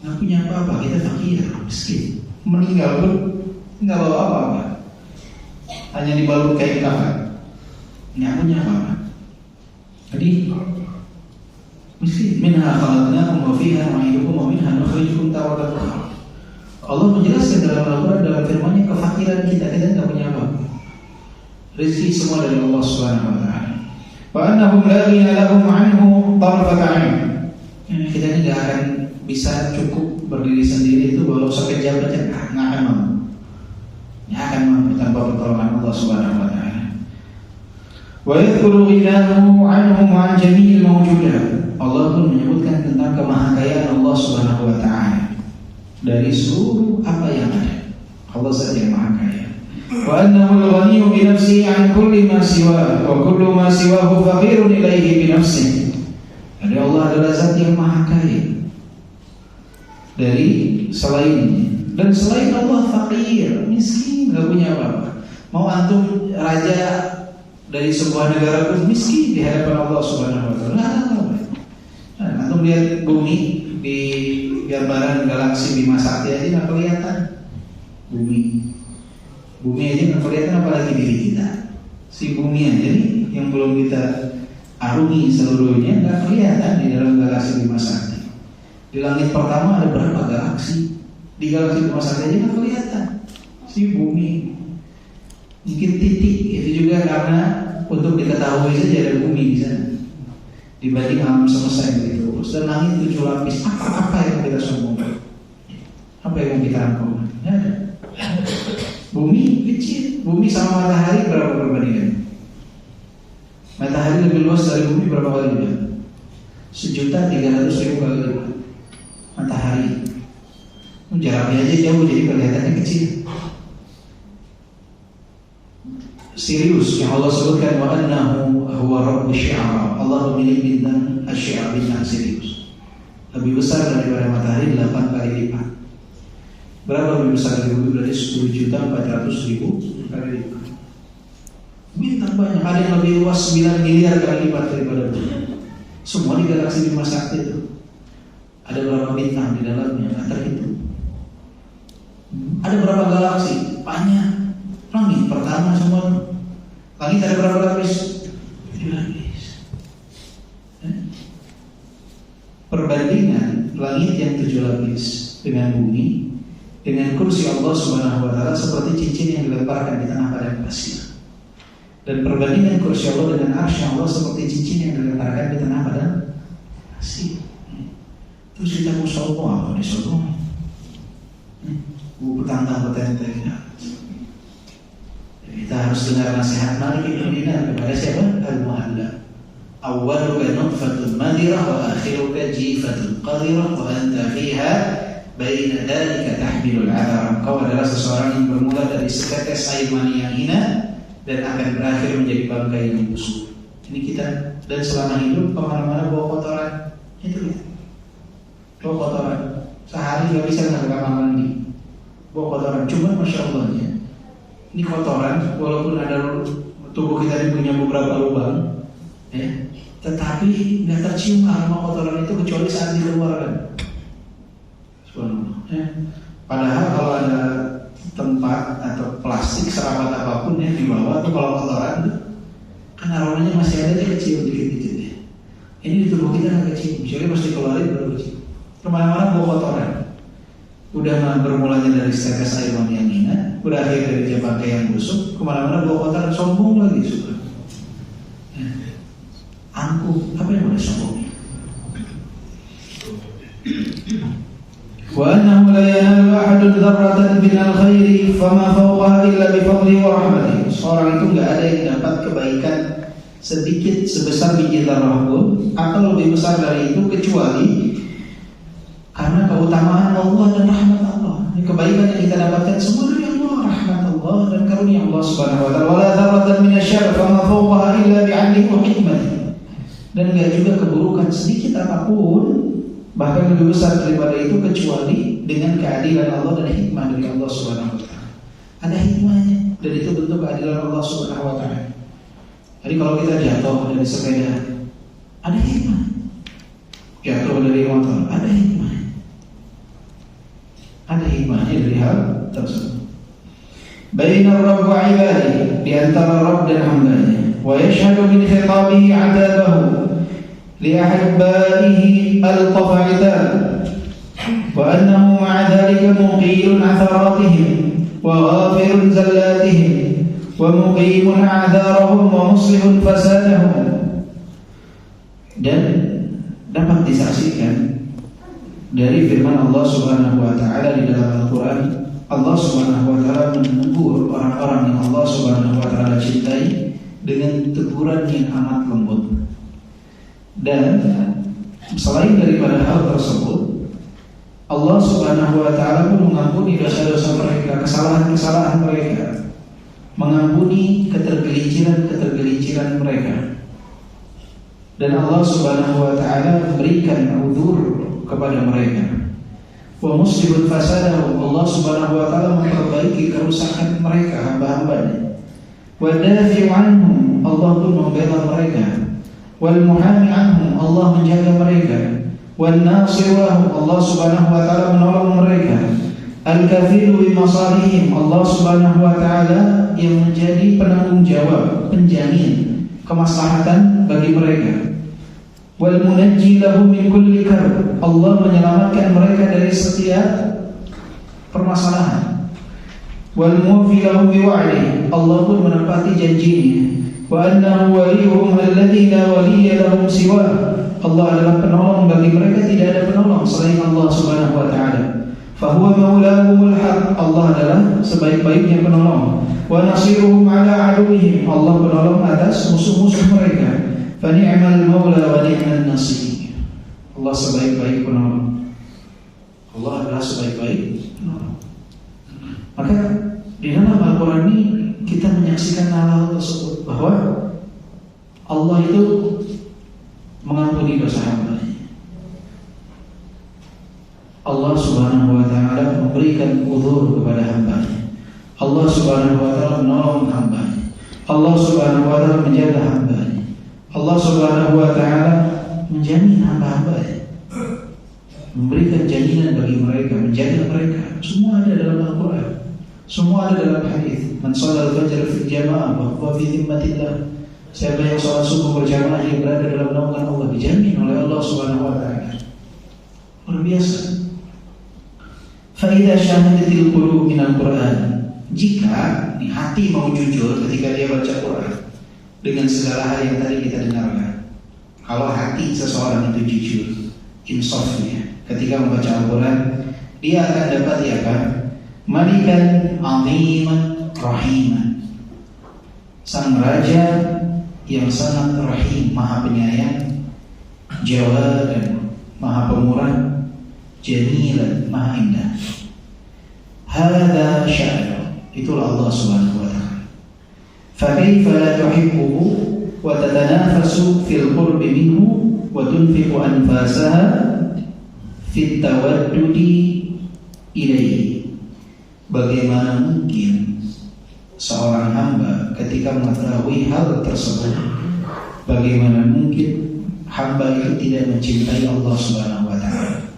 Nggak punya apa-apa, kita fakir, miskin, meninggal pun nggak bawa apa-apa, hanya dibalut kain kafan, nggak punya apa-apa. Jadi miskin. Minha khalaqnakum wa fiha nu'idukum wa minha nukhrijukum taratan ukhra. Allah menjelaskan dalam Al-Quran, dalam firman-Nya, kefakiran kita nggak punya apa-apa. Rezeki semua dari Allah Subhanahu wa taala. Wa annahum la ghina lahum 'anhu tarfat 'ain. Kita ini nggak akan bisa cukup berdiri sendiri itu walau sekejap aja, nggak akan mampu. Nggak akan mampu tanpa pertolongan Allah Subhanahu wa taala. Wa yadhkuru ghinahu 'anhum 'an jami'il mawjudat. Allah pun menyebutkan tentang kemahakayaan Allah Subhanahu wa taala dari seluruh apa yang ada. Allah saja yang maha kaya. Wa annahu al-ghaniyyu bi nafsihi 'an kulli ma siwa wa kullu ma siwahu faqirun ilaihi bi nafsihi. Jadi Allah adalah zat yang maha kaya dari selainnya, dan selain Allah fakir, miskin, nggak punya apa-apa. Mau antum raja dari sebuah negara pun miskin di hadapan Allah Subhanahu wa taala. Nah, antum lihat bumi di gambaran galaksi Bima Sakti aja nggak kelihatan. Bumi aja nggak kelihatan, apalagi diri kita. Si bumi aja nih yang belum kita arungi seluruhnya nggak kelihatan di dalam galaksi Bima Sakti. Di langit pertama ada berapa galaksi? Di galaksi Bima Sakti aja nggak kelihatan si bumi. Mungkin titik, itu juga karena untuk diketahui saja ada bumi di sana. Dibanding alam semesta yang begitu luas, dan langit 7 lapis. Apa yang kita sombongkan? Apa yang kita angkuhkan? Tidak ada. Bumi kecil. Bumi sama matahari berapa perbandingan? Matahari lebih luas dari bumi berapa kali lipat? 1.300.000 kali lipat. Matahari jaraknya aja jauh, jadi kelihatannya kecil. Sirius yang Allah sebutkan, wa annahu huwa rabbus syi'ara. Allah memilih bintang asy-syi'ar, bintang Sirius, lebih besar daripada matahari 8 kali lipat. Berapa lebih besar dari bumi? Berarti 10.400.000 kali lipat. Bintang banyak, ada yang lebih luas 9 miliar kali lipat daripada bumi. Semua di galaksi Bima Sakti itu. Ada berapa bintang di dalamnya? Nggak terhitung. Ada berapa galaksi? Banyak. Langit pertama semua. Langit ada berapa lapis? 7 lapis. Perbandingan langit yang 7 lapis dengan bumi, dengan kursi Allah Subhanahu wa taala seperti cincin yang dilemparkan di tengah padang pasir. Dan perbandingan kursi Allah dengan arsy Allah seperti cincin yang dilemparkan di tengah padang pasir. Terus kita mau sombong apa? Disombong. Petang-petang petang-petang. Kita harus dengar nasihat Malik bin Dinar kepada siapa? Al-Muhalla. Awwaluka nutfatun madirah wa akhiruka jifatun qadirah wa anta fiha baina dhalika tahmilul adhar. Kau adalah seseorang yang bermula dari setetes air mani yang hina dan akan berakhir menjadi bangkai yang busuk. Ini kita, dan selama hidup kemana-mana bawa kotoran. Itu ya, bawa kotoran. Sehari gak bisa nggak kamar mandi, bawa kotoran. Cuma masya Allahnya, ini kotoran, walaupun ada tubuh kita ini punya beberapa lubang, ya, tetapi nggak tercium aroma kotoran itu kecuali saat dikeluarkan. Ya. Padahal kalau ada tempat atau plastik serapat apapun yang dibawa tuh, kalau kotoran tuh, kan aromanya masih ada aja kecil dikit-dikit. Ya. Ini di tubuh kita nggak kecil, misalnya pasti keluarin baru kecil. Kemana-mana bawa kotoran. Udah bermulanya dari setetes air mani yang hina, berakhir dari jabangkai yang busuk, kemana-mana bawa kotoran, sombong lagi suka. Ya. Angkuh, apa yang boleh sombong? وأنه لا ينال أحد ذرة من الخير فما فوقها إلا بفضله ورحمته. Seorang itu nggak ada yang dapat kebaikan sedikit sebesar biji zarah pun atau lebih besar dari itu kecuali karena keutamaan Allah dan rahmat Allah. Kebaikan yang kita dapatkan semua dari Allah, rahmat Allah dan karunia Allah Subhanahu wa taala. Wala dzarratan min asy-syarr fama fawqaha illa bi'adlihi wa hikmatihi. Dan enggak juga keburukan sedikit apapun bahkan lebih besar daripada itu kecuali dengan keadilan Allah dan hikmah dari Allah Subhanahu wa taala. Ada hikmahnya dan itu bentuk keadilan Allah Subhanahu wa taala. Jadi kalau kita jatuh dari sepeda, ada hikmah. Jatuh dari motor, ada hikmah. Ada hikmahnya dari hal tersebut. Bainar Rabb wa ibadihi, di antara Rabb dan hambanya. Wa yashhadu min khitabihi 'adabahu li ahibbaihi al-qafa'idhan wa annahu ma'a dhalika muqilun 'atharatihim wa ghafirun zallatihim wa muqimun a'dharahum wa muslihun fasadahum. Dan dapat disaksikan dari firman Allah Subhanahu wa taala di dalam Al-Qur'an, Allah Subhanahu wa taala menegur orang-orang yang Allah Subhanahu wa taala cintai dengan teguran yang amat lembut. Dan selain daripada hal tersebut, Allah Subhanahu wa taala pun mengampuni dosa-dosa mereka, kesalahan-kesalahan mereka, mengampuni ketergelinciran mereka. Dan Allah Subhanahu wa taala memberikan uzur kepada mereka. Wa muslihul fasadahu, Allah Subhanahu wa taala memperbaiki kerusakan mereka, hamba-hambanya. Wa dafi'u anhum, Allah pun membela mereka. Wal muhami anhum, Allah menjaga mereka. Wan nasiru lahum, Allah Subhanahu wa taala menolong mereka. Al kafilu bi masalihim, Allah Subhanahu wa taala yang menjadi penanggung jawab, penjamin kemaslahatan bagi mereka. Wal munajji lahum min kulli karb, Allah menyelamatkan mereka dari setiap permasalahan. Wal muwaffi lahum bi wa'dihi, Allah pun menepati janjinya. Wa annahu waliyuhum alladzi la waliyya lahum siwa, Allah adalah penolong bagi mereka, tidak ada penolong selain Allah Subhanahu wa taala. Fa huwa maulahumul haq, Allah adalah sebaik-baiknya penolong. Wa nasiruhum ala aduwwihim, Allah penolong atas musuh-musuh mereka. Fa ni'mal maula wa ni'man nasir, Allah sebaik-baik penolong. Allah adalah sebaik-baik penolong. Maka di dalam Al-Quran ini kita menyaksikan hal tersebut, bahwa Allah itu mengampuni dosa hamba-Nya. Allah Subhanahu wa taala memberikan uzur kepada hamba-Nya. Allah Subhanahu wa taala menolong hamba-Nya. Allah Subhanahu wa taala menjaga hamba-Nya. Allah Subhanahu wa taala menjamin hamba-hamba-Nya, memberikan jaminan bagi mereka, menjaga mereka. Semua ada dalam Al-Quran, semua ada dalam hadis. Man shallal fajr fi jamaah wa huwa fi dhimmatillah, siapa yang sholat subuh berjamaah dia berada dalam naungan Allah, dijamin oleh Allah Subhanahu wa taala. Luar biasa. Fa idza syahadatil qulub min al-Quran, jika hati mau jujur ketika dia baca Quran dengan segala hal yang tadi kita dengarkan. Kalau hati seseorang itu jujur, insafnya ketika membaca Al-Quran, dia akan dapat apa? Malikan aziman rahiman, sang raja yang sangat rahim, maha penyayang, jawadan, maha pemurah, jamilan, maha indah. Hada sya'nu, itulah Allah Subhanahu wa ta'ala. Fa kaifa la tuhibbuhu wa tatanafasu fil qurbi minhu wa tunfiqu anfasaha fit tawaddudi ilaihi. Bagaimana mungkin seorang hamba ketika mengetahui hal tersebut, bagaimana mungkin hamba itu tidak mencintai Allah Subhanahu wa ta'ala,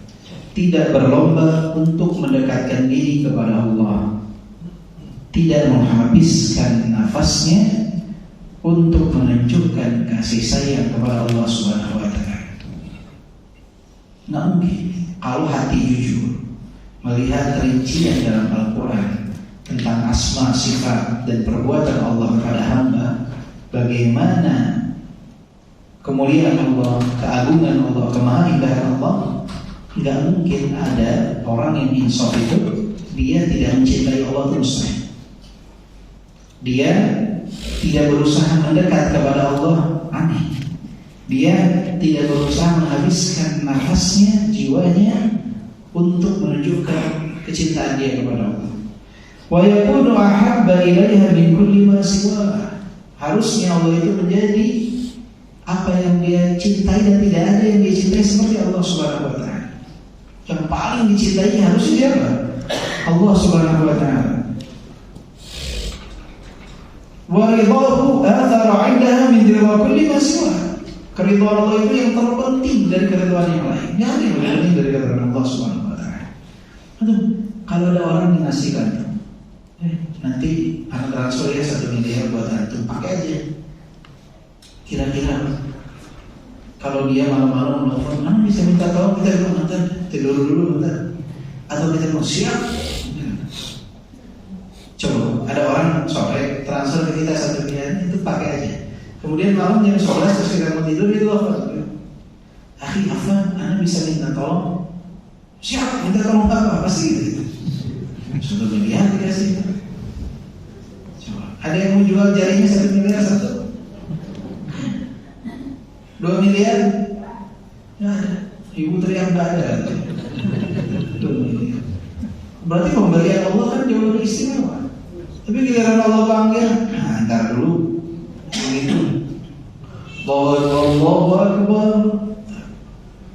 tidak berlomba untuk mendekatkan diri kepada Allah, tidak menghabiskan nafasnya untuk menunjukkan kasih sayang kepada Allah Subhanahu wa ta'ala. Nggak mungkin. Kalau hati jujur melihat rincian dalam Al-Quran tentang asma, sifat, dan perbuatan Allah kepada hamba, bagaimana kemuliaan Allah, keagungan Allah, kemahaindahan Allah, Nggak mungkin ada orang yang insaf itu dia tidak mencintai Allah terus. Dia tidak berusaha mendekat kepada Allah, aneh. Dia tidak berusaha menghabiskan nafasnya, jiwanya untuk menunjukkan kecintaan dia kepada Allah. Wa yakunu ahabba ilaiha min kulli ma siwa. Harusnya Allah itu menjadi apa yang dia cintai dan tidak ada yang dia cintai seperti Allah Subhanahu wa taala. Yang paling dicintai harusnya siapa? Allah Subhanahu wa taala. Wa ridahu athara 'indaha min ridha kulli ma siwa. Keridhaan Allah itu yang terpenting dari keridhaan yang lain. Yang ada yang lebih penting dari keridhaan Allah Subhanahu wa taala. Aduh, kalau ada orang dinasikan, nanti anak transfer ya 1 miliar buat antum, pakai aja. Kira-kira kalau dia malam-malam nelfon, bisa minta tolong kita dulu bentar, tidur dulu bentar, atau kita mau siap. Coba ada orang sore transfer ke kita 1 miliar, itu pakai aja. Kemudian malam jam 11 terus kita mau tidur, itu apa? Akhi Afan, Anda bisa minta tolong? Siap, minta tolong apa? Pasti gitu. 1 miliar dikasih. Coba, ada yang mau jual jarinya 1 miliar satu? 2 miliar? Nggak ada. Ibu teriak nggak ada. 2 miliar. Berarti pemberian Allah kan jauh lebih istimewa. Tapi giliran Allah panggil, ntar dulu. Begitu. Allahu Akbar.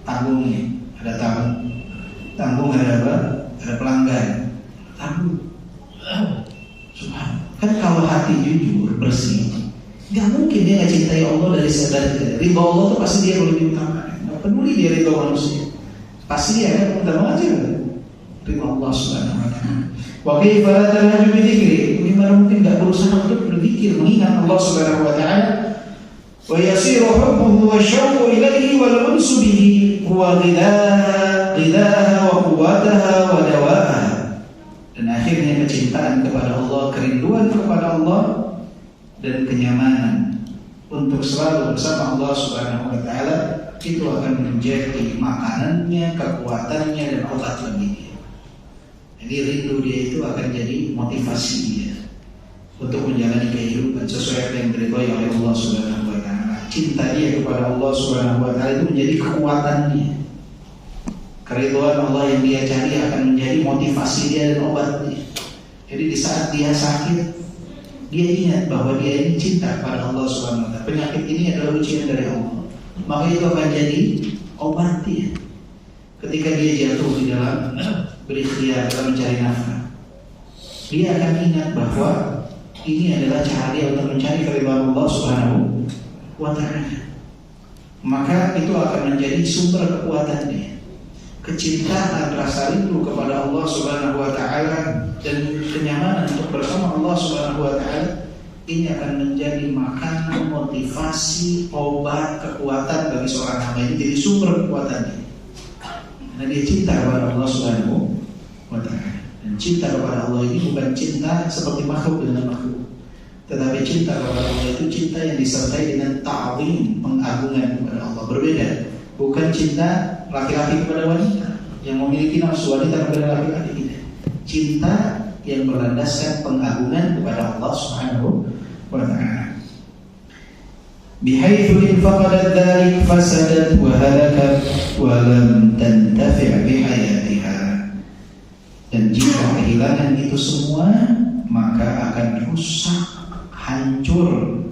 Tanggung nih, ada tamu. Tanggung ada apa? Ada pelanggan. Tanggung. Subhanallah. Kan kalau hati jujur, bersih, nggak mungkin dia nggak cintai Allah dari sadar. Ridho Allah itu pasti dia lebih utama. Nggak peduli dia ridho manusia. Pasti dia akan utama aja. Ridho Allah Subhanahu wa taala. Wa kaifa la tahaju bi dzikri? Bagaimana mungkin nggak berusaha untuk berzikir, mengingat Allah Subhanahu wa taala? Wa yasiru hubbuhu wa syauqu ilaihi wal unsu bihi huwa ghidhaha wa quwwataha wa dawaaha. Dan akhirnya kecintaan kepada Allah, kerinduan kepada Allah dan kenyamanan untuk selalu bersama Allah Subhanahu wa taala itu akan menjadi makanannya, kekuatannya dan obat bagi dia. Jadi rindu dia itu akan jadi motivasi dia untuk menjalani kehidupan sesuai apa yang diridhoi oleh Allah Subhanahu wa taala. Cinta dia kepada Allah Subhanahu wa taala itu menjadi kekuatan dia. Keridhaan Allah yang dia cari akan menjadi motivasi dia dan obat dia. Jadi di saat dia sakit, dia ingat bahwa dia ini cinta kepada Allah Subhanahu wa taala. Penyakit ini adalah ujian dari Allah. Maka itu akan jadi obat dia. Ketika dia jatuh di dalam berikhtiar dalam mencari nafkah, dia akan ingat bahwa ini adalah cara dia untuk mencari keridhaan Allah Subhanahu wa taala. Maka itu akan menjadi sumber kekuatan dia. Kecintaan, rasa rindu kepada Allah Subhanahu wa taala dan kenyamanan untuk bersama Allah Subhanahu wa taala ini akan menjadi makanan, motivasi, obat, kekuatan bagi seorang hamba. Ini jadi sumber kekuatan dia. Karena dia cinta kepada Allah Subhanahu wa taala. Dan cinta kepada Allah ini bukan cinta seperti makhluk dengan makhluk, tetapi cinta kepada Allah itu cinta yang disertai dengan ta'zim, pengagungan kepada Allah. Berbeda. Bukan cinta laki-laki kepada wanita yang memiliki nafsu wanita kepada laki-laki, tidak. Cinta yang berlandaskan pengagungan kepada Allah Subhanahu wa taala. Bihaitsu in faqadat dzalik fasadat wa halakat wa lam tantafi' bi hayatiha. Dan jika kehilangan itu semua, maka akan rusak, hancur,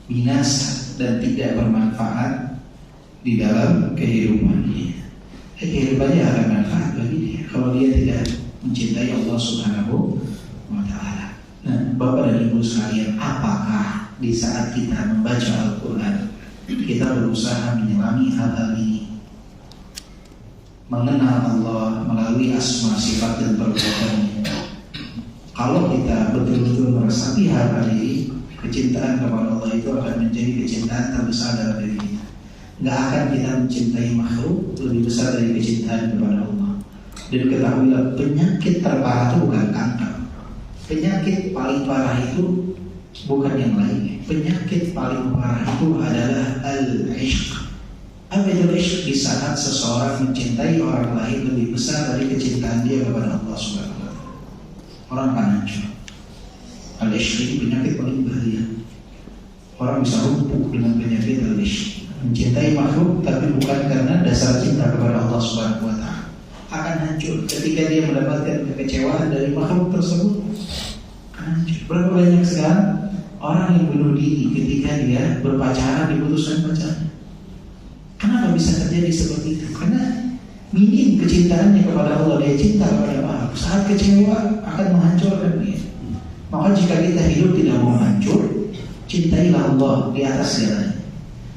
binasa dan tidak bermanfaat di dalam kehidupannya. Kehidupannya akan manfaat bagi dia kalau dia tidak mencintai Allah Subhanahu wa taala. Nah, Bapak dan Ibu sekalian, apakah di saat kita membaca Al-Quran kita berusaha menyelami hal-hal ini, mengenal Allah melalui asma, sifat dan perbuatannya? Kalau kita betul-betul meresapi hal ini, kecintaan kepada Allah itu akan menjadi kecintaan terbesar dalam diri kita. Gak akan kita mencintai makhluk lebih besar dari kecintaan kepada Allah. Dan ketahuilah, penyakit terparah itu bukan kanker. Penyakit paling parah itu bukan yang lainnya. Penyakit paling parah itu adalah al-ishq, Apa itu isyq? Di saat seseorang mencintai orang lain lebih besar dari kecintaan dia kepada Allah Subhanahu wa Ta'ala, orang akan hancur. Al-isyq ini penyakit paling bahaya. Orang bisa lumpuh dengan penyakit al-isyq. Mencintai makhluk tapi bukan karena dasar cinta kepada Allah Subhanahu wa Ta'ala, akan hancur ketika dia mendapatkan kekecewaan dari makhluk tersebut. Hancur. Berapa banyak sekarang orang yang bunuh diri ketika dia berpacaran, diputuskan pacarnya. Kenapa bisa terjadi seperti itu? Karena minim kecintaannya kepada Allah, dia cinta kepada makhluk. Saat kecewa akan menghancurkan dia. Maka jika kita hidup tidak mau hancur, cintailah Allah di atas segalanya.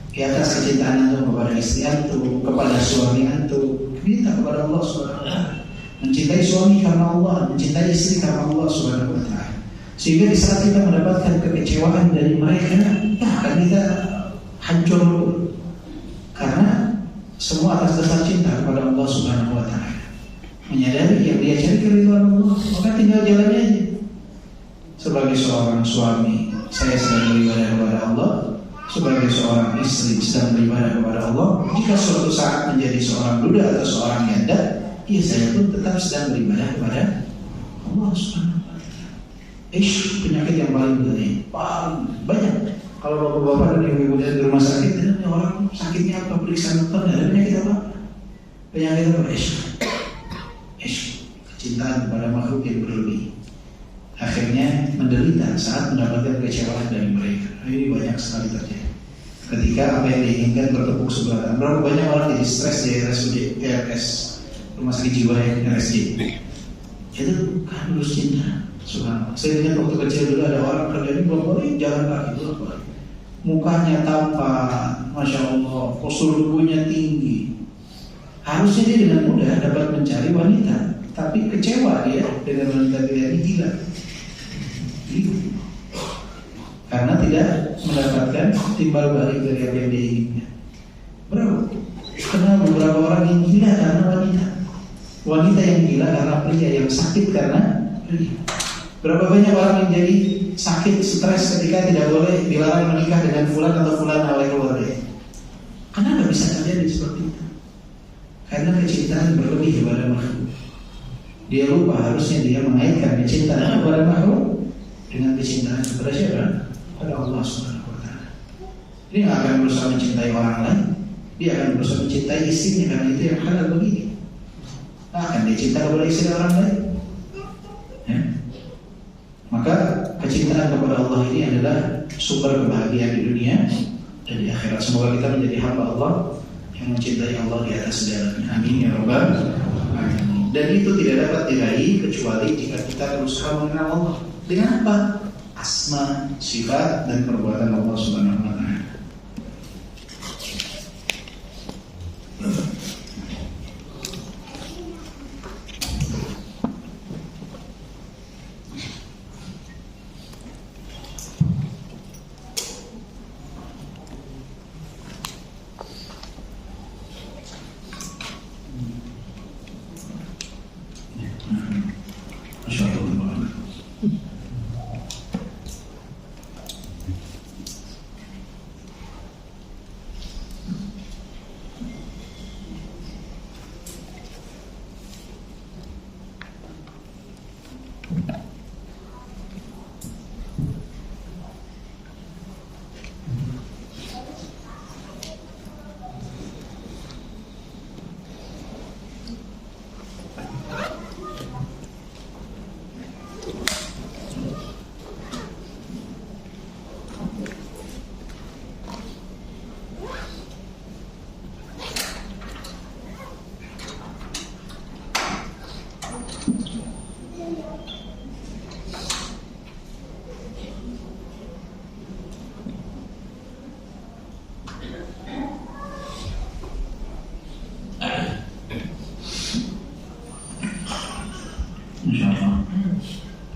Di atas kecintaan antum kepada istri antum, kepada suami antum, minta kepada Allah Subhanahu wa Ta'ala. Mencintai suami karena Allah, mencintai istri karena Allah Subhanahu wa Ta'ala. Sehingga di saat kita mendapatkan kekecewaan dari mereka, akan kita hancur dulu. Karena semua atas dasar cinta kepada Allah Subhanahu wa Ta'ala. Menyadari yang dia cari keridhaan Allah, maka tinggal jalannya aja. Sebagai seorang suami, saya sedang beribadah kepada Allah. Sebagai seorang istri sedang beribadah kepada Allah. Jika suatu saat menjadi seorang duda atau seorang janda, ya saya pun tetap sedang beribadah kepada Allah Subhanahu wa Ta'ala. Penyakit yang paling banyak. Kalau bapak-bapak dan ibu-ibu di rumah sakit, orang sakitnya apa? Periksa dokter, ada penyakit apa? Penyakit apa? Kecintaan kepada makhluk yang berlebih. Akhirnya menderita saat mendapatkan kecewaan dari mereka. Ini banyak sekali terjadi. Ketika apa yang diinginkan bertepuk sebelah tangan. Berapa banyak orang jadi stres di RS, rumah sakit jiwa yang RSJ. Itu bukan lulus cinta. Subhanallah. Saya ingat waktu kecil dulu ada orang kerjanya bolak-balik jalan kaki bolak-balik. Mukanya tampan, masya Allah, postur tubuhnya tinggi. Harusnya dia dengan mudah dapat mencari wanita, tapi kecewa dia dengan wanita dia ini gila. Karena tidak mendapatkan timbal balik dari apa yang dia inginkan. Berapa? Kenal beberapa orang yang gila karena wanita. Wanita yang gila karena pria, yang sakit karena pria. Berapa banyak orang yang jadi sakit, stres ketika tidak boleh dilarang menikah dengan fulan atau fulan oleh keluarga. Kenapa bisa terjadi seperti itu? Karena kecintaan berlebih kepada makhluk. Dia lupa harusnya dia mengaitkan kecintaan kepada makhluk dengan kecintaan kepada siapa? Kepada Allah Subhanahu wa Ta'ala. Dia nggak akan berusaha mencintai orang lain. Dia akan berusaha mencintai istrinya karena itu yang halal begini. Nah, akan dia cinta kepada istri orang lain. Ya? Maka kecintaan kepada Allah ini adalah sumber kebahagiaan di dunia dan di akhirat. Semoga kita menjadi hamba Allah yang mencintai Allah di atas segalanya. Amin ya rabbal alamin. Dan itu tidak dapat diraih kecuali jika kita berusaha mengenal Allah. Dengan apa? Asma, sifat, dan perbuatan Allah Subhanahu wa Ta'ala.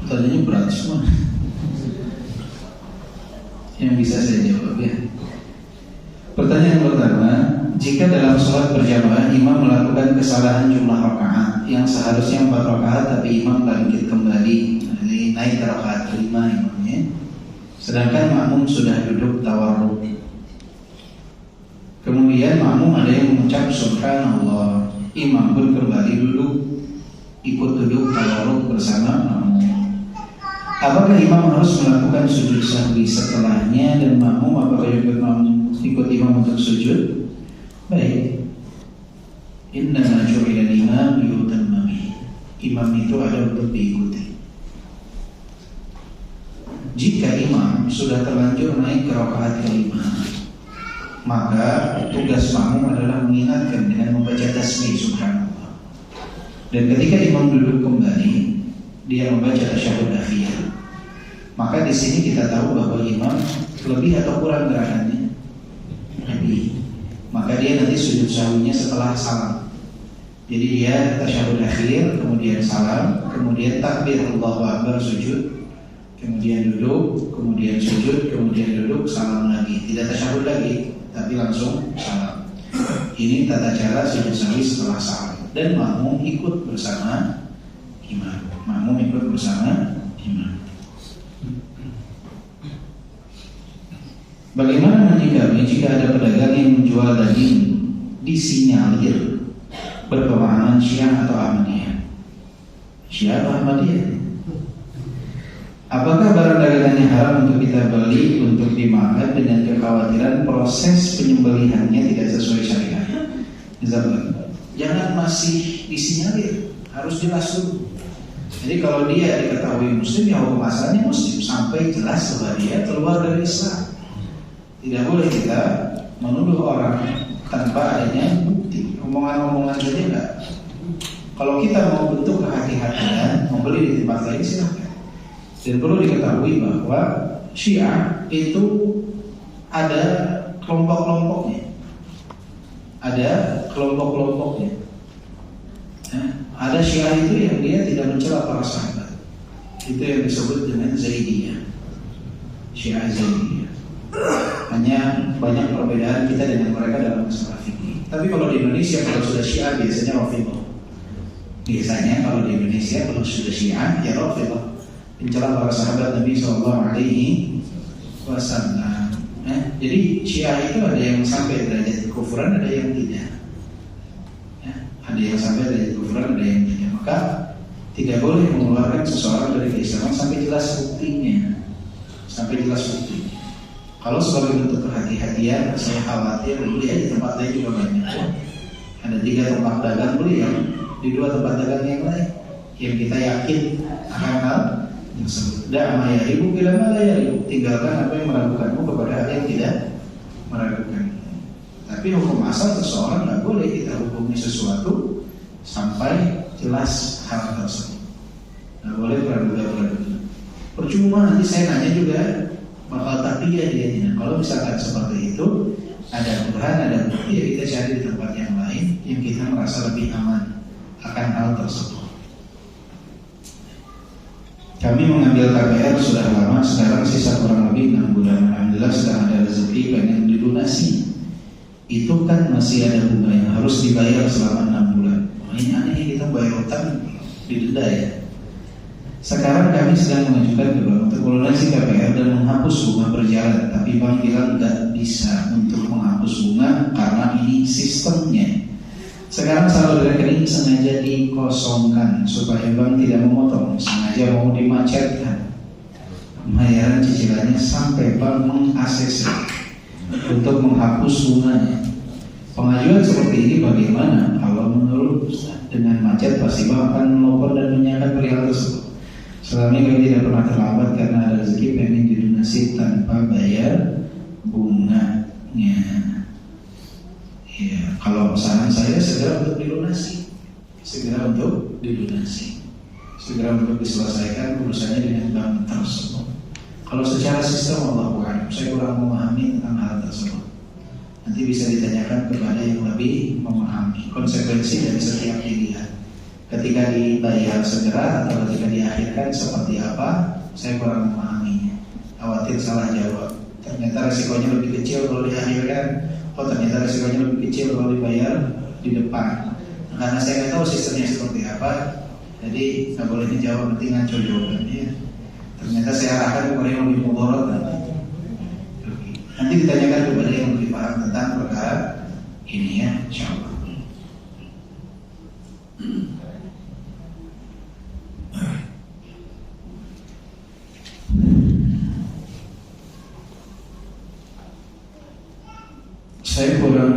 Pertanyaannya berat semua. Yang bisa saya jawab ya. Pertanyaan pertama, jika dalam sholat berjamaah imam melakukan kesalahan jumlah rakaat yang seharusnya 4 rakaat tapi imam bangkit kembali, naik ke rakaat 5 imamnya, sedangkan makmum sudah duduk tawarruk. Kemudian makmum ada mengucap subhanallah, imam pun kembali duduk, ikut duduk tawarruk bersama makmum. Apakah imam harus melakukan sujud sahwi setelahnya dan makmum apakah juga makmum ikut imam untuk sujud? Baik. Innama ju'ila al-imam liyutamma bihi. Imam itu ada untuk diikuti. Jika imam sudah terlanjur naik ke rakaat kelima, maka tugas makmum adalah mengingatkan dengan membaca tasbih subhanallah. Dan ketika imam duduk kembali, dia membaca tasyahud akhir. Maka di sini kita tahu bahwa imam lebih atau kurang gerakannya? Lebih. Maka dia nanti sujud sahwinya setelah salam. Jadi dia tasyahud akhir, kemudian salam, kemudian takbir Allahu Akbar sujud, kemudian duduk, kemudian sujud, kemudian duduk, salam lagi. Tidak tasyahud lagi, tapi langsung salam. Ini tata cara sujud sahwi setelah salam. Dan makmum ikut bersama imam. Makmum ikut bersama imam. Bagaimana menyikapi jika ada pedagang yang menjual daging disinyalir berpemahaman Syiah atau Ahmadiyah? Syiah atau Ahmadiyah? Apakah barang dagangannya haram untuk kita beli untuk dimakan dengan kekhawatiran proses penyembelihannya tidak sesuai syariat? Jangan masih disinyalir, harus jelas dulu. Jadi kalau dia diketahui muslim, ya hukum asalnya muslim sampai jelas bahwa dia keluar dari Islam. Tidak boleh kita menuduh orang tanpa adanya bukti. Omongan-omongan saja enggak. Kalau kita mau bentuk kehati-hatian membeli di tempat lain silahkan. Dan perlu diketahui bahwa Syiah itu ada kelompok-kelompoknya. Ada kelompok-kelompoknya. Ada Syiah itu yang dia tidak mencela para sahabat. Itu yang disebut dengan Zaidiyah. Syiah Zaidiyah. Hanya banyak perbedaan kita dengan mereka dalam masalah fikih. Tapi kalau di Indonesia kalau sudah Syiah biasanya Rafidhah. Biasanya kalau di Indonesia kalau sudah Syiah ya Rafidhah. Mencela para sahabat Nabi SAW. Jadi Syiah itu ada yang sampai derajat kekufuran, ada yang tidak. Ada yang sampai derajat kekufuran, ada yang tidak. Maka tidak boleh mengeluarkan seseorang dari keislaman sampai jelas buktinya. Sampai jelas buktinya. Kalau sebagai bentuk kehati-hatian, saya khawatir beli aja tempat lain juga banyak. Ada 3 tempat dagang beli yang di 2 tempat dagang yang lain yang kita yakin akan hal tersebut. Da'ma ya ibu bila mana ya ibu, tinggalkan apa yang meragukanmu kepada hal yang tidak meragukan. Tapi hukum asal seseorang nggak boleh kita hukumi sesuatu sampai jelas hal tersebut. Nggak boleh praduga-praduga. Percuma nanti saya nanya juga bakal takiyah dia. Kalau misalkan seperti itu, ada burhan, ada bukti, ya kita cari di tempat yang lain yang kita merasa lebih aman akan hal tersebut. Kami mengambil KPR sudah lama, sekarang sisa kurang lebih 6 bulan. Alhamdulillah sedang ada rezeki pengen dilunasi. Itu kan masih ada bunga yang harus dibayar selama 6 bulan. Ini aneh, kita bayar utang didenda ya. Sekarang kami sedang mengajukan ke bank untuk melunasi KPR dan menghapus bunga berjalan, tapi bank bilang nggak bisa untuk menghapus bunga karena ini sistemnya. Sekarang saldo rekening sengaja dikosongkan supaya bank tidak memotong, sengaja mau dimacetkan pembayaran cicilannya sampai bank meng-ACC untuk menghapus bunganya. Pengajuan seperti ini bagaimana? Kalau menurut dengan macet pasti bank akan melopor dan menyangka perihal tersebut. Selama ini kami tidak pernah terlambat karena ada rezeki pengen dilunasi tanpa bayar bunganya. Ya, kalau saran saya segera untuk dilunasi, segera untuk dilunasi, segera untuk diselesaikan urusannya dengan bank tersebut. Kalau secara sistem Allahu a'lam, saya kurang memahami tentang hal tersebut. Nanti bisa ditanyakan kepada yang lebih memahami konsekuensi dari setiap pilihan. Ketika dibayar segera atau ketika diakhirkan seperti apa, saya kurang memahaminya. Khawatir salah jawab. Ternyata resikonya lebih kecil kalau diakhirkan. Oh ternyata resikonya lebih kecil kalau dibayar di depan. Karena saya nggak tahu sistemnya seperti apa, jadi nggak boleh dijawab, nanti ngaco jawabannya. Ternyata saya arahkan kepada yang lebih mudarat nanti ditanyakan kepada yang lebih paham tentang perkara ini ya, insyaallah. Saya kurang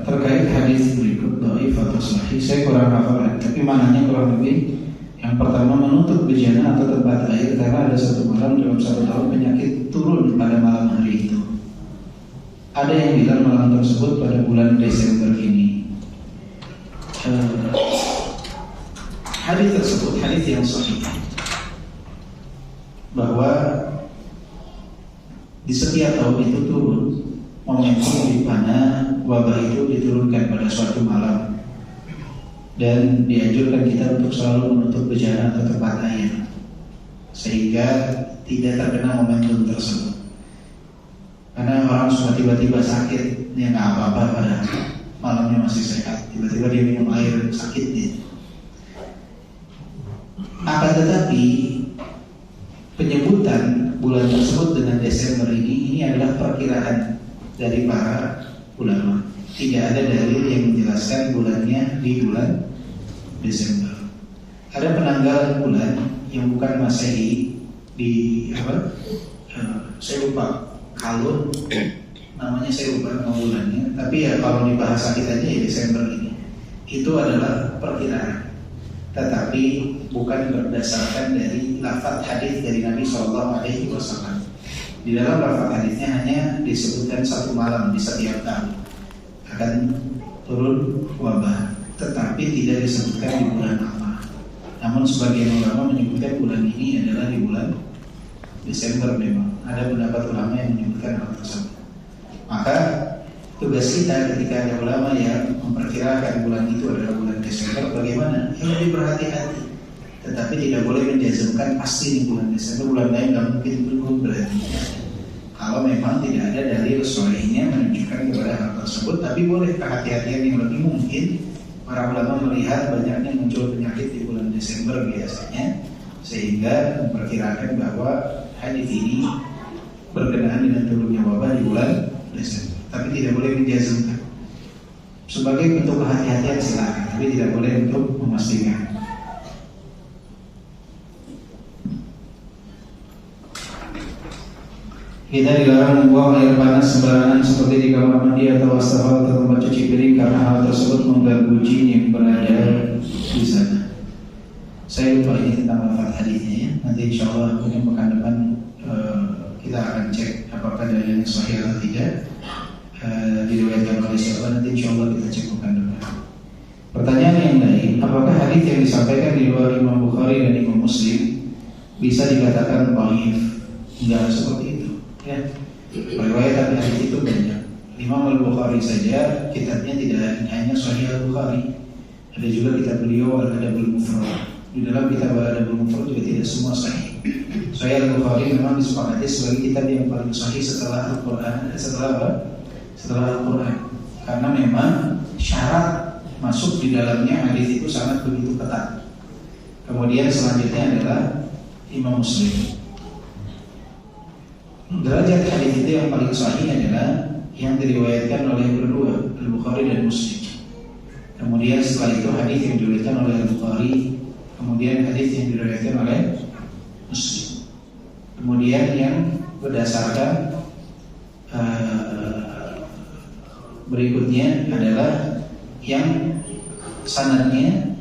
terkait hadis berikut dhaif atau sahih, saya kurang hafal, tapi maknanya kurang lebih yang pertama menutup bejana atau tempat air karena ada satu malam dalam satu tahun penyakit turun pada malam hari itu. Ada yang bilang malam tersebut pada bulan Desember ini. Hadis tersebut hadis yang sahih bahwa di setiap tahun itu turun momentum di mana wabah itu diturunkan pada suatu malam, dan dianjurkan kita untuk selalu menutup bejana atau tempat air sehingga tidak terkena momentum tersebut. Karena orang suka tiba-tiba sakit, dia nggak apa-apa pada malamnya masih sehat, tiba-tiba dia minum air sakit dia. Akan tetapi penyebutan bulan tersebut dengan Desember ini adalah perkiraan dari para ulama. Tidak ada dalil yang menjelaskan bulannya di bulan Desember. Ada penanggalan bulan yang bukan Masehi di apa? Saya lupa kalun, namanya saya lupa nama bulannya. Tapi ya kalau di bahasa kita aja ya Desember ini. Itu adalah perkiraan. Tetapi bukan berdasarkan dari lafaz hadis dari Nabi SAW. Di dalam lafaz hadisnya hanya disebutkan satu malam di setiap tahun akan turun wabah, tetapi tidak disebutkan di bulan apa. Namun sebagian ulama menyebutkan bulan ini adalah di bulan Desember memang. Ada pendapat ulama yang menyebutkan hal tersebut. Maka tugas kita ketika ada ulama yang memperkirakan bulan itu adalah bulan Desember, bagaimana? Ya lebih berhati-hati. Tetapi tidak boleh menjazmkan pasti di bulan Desember, bulan lain nggak mungkin berikut berarti. Kalau memang tidak ada dalil sahihnya menunjukkan kepada hal tersebut, tapi boleh kehati-hatian yang lebih mungkin. Para ulama melihat banyaknya muncul penyakit di bulan Desember biasanya, sehingga memperkirakan bahwa hadis ini berkenaan dengan turunnya wabah di bulan Desember. Tapi tidak boleh menjazmkan. Sebagai bentuk kehati-hatian silakan, tapi tidak boleh untuk memastikan. Kita dilarang membuang air panas sembarangan seperti di kamar mandi atau wastafel atau tempat cuci piring karena hal tersebut mengganggu jin yang berada di sana. Saya lupa ini tentang lafaz hadisnya ya. Nanti insyaallah mungkin pekan depan kita akan cek apakah dalilnya sahih atau tidak. Diriwayatkan oleh siapa, nanti insyaallah kita cek pekan depan. Pertanyaan yang lain, apakah hadis yang disampaikan di luar Imam Bukhari dan Imam Muslim bisa dikatakan dhaif? Enggak seperti itu. Ya, riwayat hadis itu banyak. Imam Al-Bukhari saja kitabnya tidak hanya Sahih Al-Bukhari, ada juga kitab beliau Al-Adabul Mufrad. Di dalam kitab Al-Adabul Mufrad juga tidak semua sahih. Sahih Al-Bukhari memang disepakati sebagai kitab yang paling sahih setelah Al-Quran. Setelah apa? Setelah Al-Quran. Karena memang syarat masuk di dalamnya hadis itu sangat begitu ketat. Kemudian selanjutnya adalah Imam Muslim. Derajat hadis itu yang paling sahih adalah yang diriwayatkan oleh berdua, Al-Bukhari dan Muslim. Kemudian setelah itu hadis yang diriwayatkan oleh Al-Bukhari, kemudian hadis yang diriwayatkan oleh Muslim. Kemudian yang berdasarkan berikutnya adalah yang sanadnya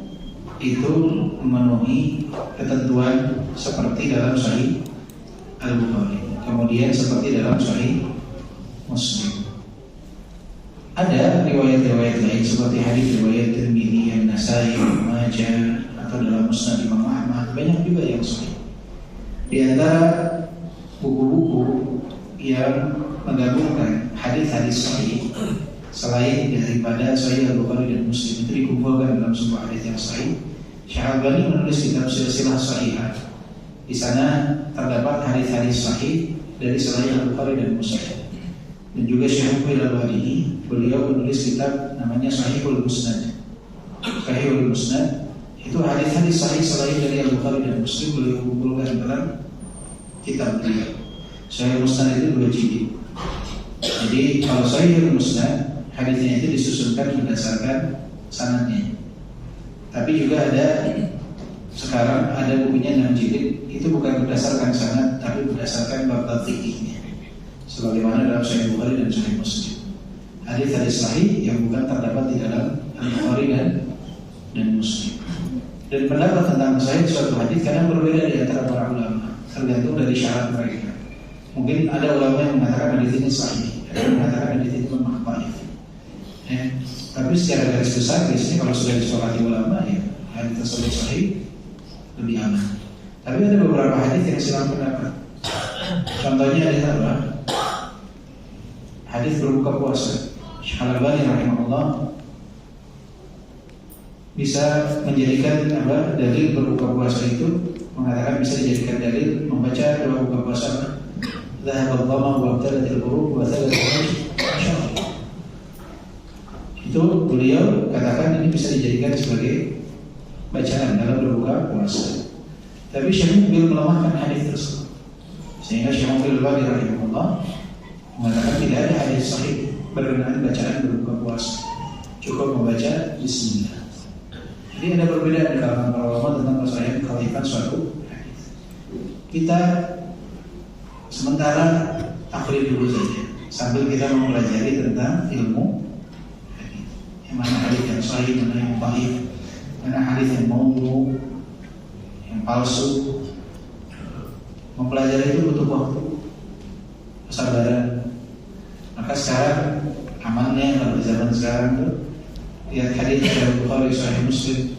itu memenuhi ketentuan seperti dalam Sahih Al-Bukhari. Kemudian seperti dalam Sahih Muslim. Ada riwayat-riwayat lain seperti hadis riwayat Tirmidzi, An-Nasai, Ibnu Majah atau dalam Musnad Imam Ahmad, banyak juga yang sahih. Di antara buku-buku yang menggabungkan hadis-hadis sahih selain daripada Sahih Al-Bukhari dan Muslim itu dikumpulkan dalam sebuah hadis yang sahih. Syarabani menulis kitab Silsilah Shahihah. Di sana terdapat hadis-hadis sahih dari Sahih Al-Bukhari dan Muslim. Dan juga Syekh Muqbil Al-Wadi'i, beliau menulis kitab namanya Sahihul Musnad. Sahihul Musnad itu hadis-hadis sahih selain dari Al-Bukhari dan Muslim, beliau kumpulkan dalam kitab beliau. Sahihul Musnad itu 2 jilid. Jadi kalau Sahihul Musnad hadisnya itu disusunkan berdasarkan sanadnya. Tapi juga ada sekarang ada bukunya 6 jilid, itu bukan berdasarkan sanad tapi berdasarkan bab fikihnya. Sebagaimana dalam Sahih Bukhari dan Sahih Muslim. Hadis-hadis sahih yang bukan terdapat di dalam Al-Bukhari dan Muslim. Dan pendapat tentang sahih suatu hadis kadang berbeda di antara para ulama, tergantung dari syarat mereka. Mungkin ada ulama yang mengatakan hadis ini sahih, ada yang mengatakan hadis itu dhaif. Tapi secara garis besar biasanya kalau sudah disepakati ulama ya hadis tersebut sahih lebih aman. Tapi ada beberapa hadis yang silang pendapat. Contohnya ada apa? Hadis berbuka puasa. Syekh Al-Albani rahimahullah bisa menjadikan dalil berbuka puasa itu, mengatakan bisa dijadikan dalil membaca doa buka puasa. Dhahaba dhamma wa abtalatil qulub wa thabat al-ajr. Itu beliau katakan ini bisa dijadikan sebagai bacaan dalam berbuka puasa. Tapi Syekh Mubil melemahkan hadis tersebut, sehingga Syekh Mubil rahimahullah mengatakan tidak ada hadis sahih berkenaan bacaan berbuka puasa, cukup membaca Bismillah. Jadi ada perbedaan di kalangan para ulama tentang kesahihan kekhilafan suatu hadis. Kita sementara taklid dulu saja, sambil kita mempelajari tentang ilmu hadis. Yang mana hadis yang sahih, mana yang dhaif, mana hadis yang maudhu, yang palsu. Mempelajari itu butuh waktu, kesabaran. Maka sekarang amannya kalau di zaman sekarang tuh lihat hadis dari Bukhari Sahih Muslim.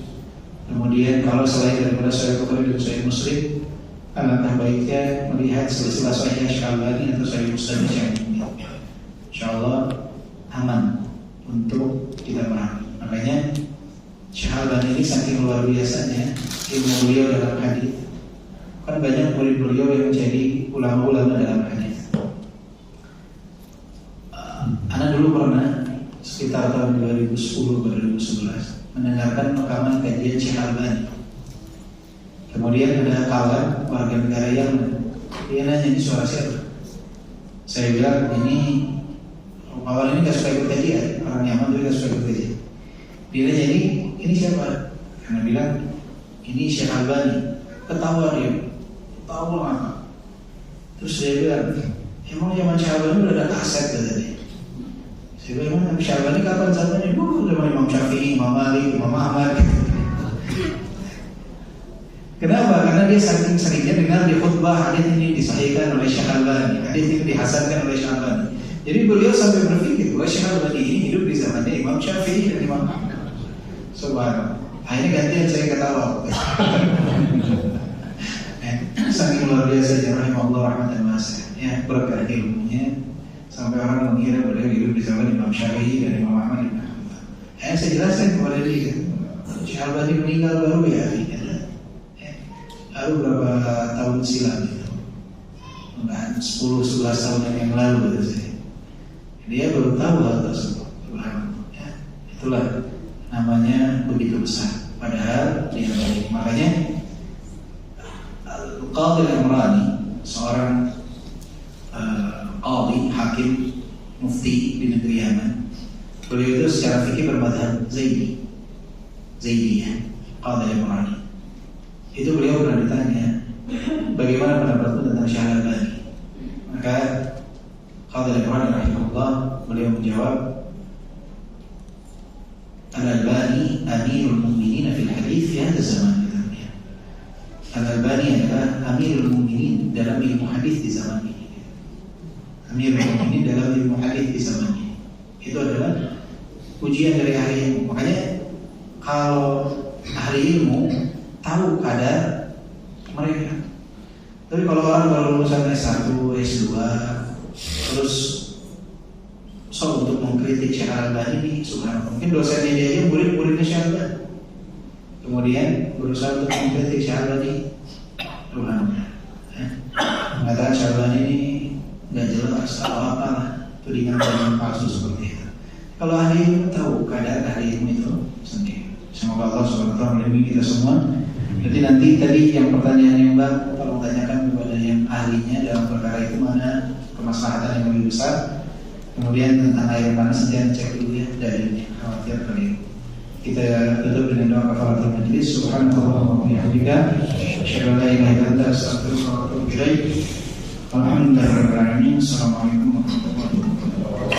Kemudian kalau selain daripada Sahih Bukhari dan Sahih Muslim, alangkah baiknya melihat silsilah Sahih Syekh Al-Albani atau Sahih Muslim yang ini. Insyaallah aman untuk kita pahami. Makanya Syekh Al-Albani ini saking luar biasanya ilmu beliau dalam hadis. Kan banyak murid beliau yang menjadi ulama-ulama dalam hadis. Anak dulu pernah sekitar tahun 2010-2011 mendengarkan rekaman kajian Syekh Al-Albani. Kemudian ada kawan warga negara yang dia nanya, ini suara siapa? Saya bilang ini kawan ini nggak suka ikut kajian, orang Yaman tuh nggak suka ikut kajian. Dia nanya ini siapa? Karena bilang ini Syekh Al-Albani. Ketawa dia, tahu apa? Terus dia bilang emang zaman Syekh Al-Albani udah ada kaset katanya. Saya bilang, Syekh Al-Albani kapan zamannya? Dulu zaman Imam Syafi'i, Imam Malik, Imam Ahmad. Kenapa? Karena dia saking seringnya dengar di khutbah hadis ini disahihkan oleh Syekh Al-Albani, hadis ini dihasankan oleh Syekh Al-Albani. Jadi beliau sampai berpikir bahwa Syekh Al-Albani ini hidup di zamannya Imam Syafi'i dan Imam Ahmad. Subhanallah. Akhirnya gantian saya ketawa. Saking luar biasa rahimahullah rahmatan wasi'ah. Ya, berkah ilmunya sampai orang mengira beliau hidup di zaman Imam Syafi'i dan Imam Ahmad bin Hanbal. Saya jelaskan kepada dia, Syekh Al-Albani meninggal baru ya, baru berapa tahun silam gitu, 10-11 tahun yang lalu gitu saya. Dia baru tahu hal tersebut. Ya, itulah namanya begitu besar. Padahal dia baik. Makanya Al-Qadhi Al-Imrani, seorang qadhi, hakim, mufti di negeri Yaman. Beliau itu secara fikih bermadhab Zaidiyah, Qadhi Al-Imrani. Itu beliau pernah ditanya, bagaimana pendapatmu tentang Syekh Al-Albani? Maka Qadhi Al-Imrani rahimahullah beliau menjawab, Al-Albani Amirul Mu'minin fil hadits fi hadha zaman. Al-Albani adalah Amirul Mu'minin dalam ilmu hadis di zaman ini. Amirul Mu'minin dalam ilmu hadis di zaman ini. Itu adalah ujian dari ahli ilmu. Makanya kalau ahli ilmu tahu kadar mereka. Tapi kalau orang baru lulusan S1, S2 terus untuk mengkritik Syekh Al-Albani ini, subhanallah, mungkin dosennya dia aja murid-muridnya Syekh Al-Albani, kemudian berusaha untuk mengkritik Syekh Al-Albani, subhanallah, mengatakan Syekh Al-Albani ini nggak jelas atau apa lah, tudingan-tudingan palsu seperti itu. Kalau ahli ilmu tahu kadar ahli ilmu itu sendiri. Semoga Allah SWT melindungi kita semua. Jadi nanti tadi yang pertanyaan yang Mbak kalau tanyakan kepada yang ahlinya dalam perkara itu mana kemaslahatan yang lebih besar. Kemudian tentang air panas, jangan cek dulu terjadi khawatir kali. Kita tutup dengan doa kafaratul majlis. Subhanallah wa bihamdika, asyhadu an la ilaha illa anta, astaghfiruka wa atubu ilaik. Alhamdulillahirabbil alamin. Assalamualaikum warahmatullahi wabarakatuh.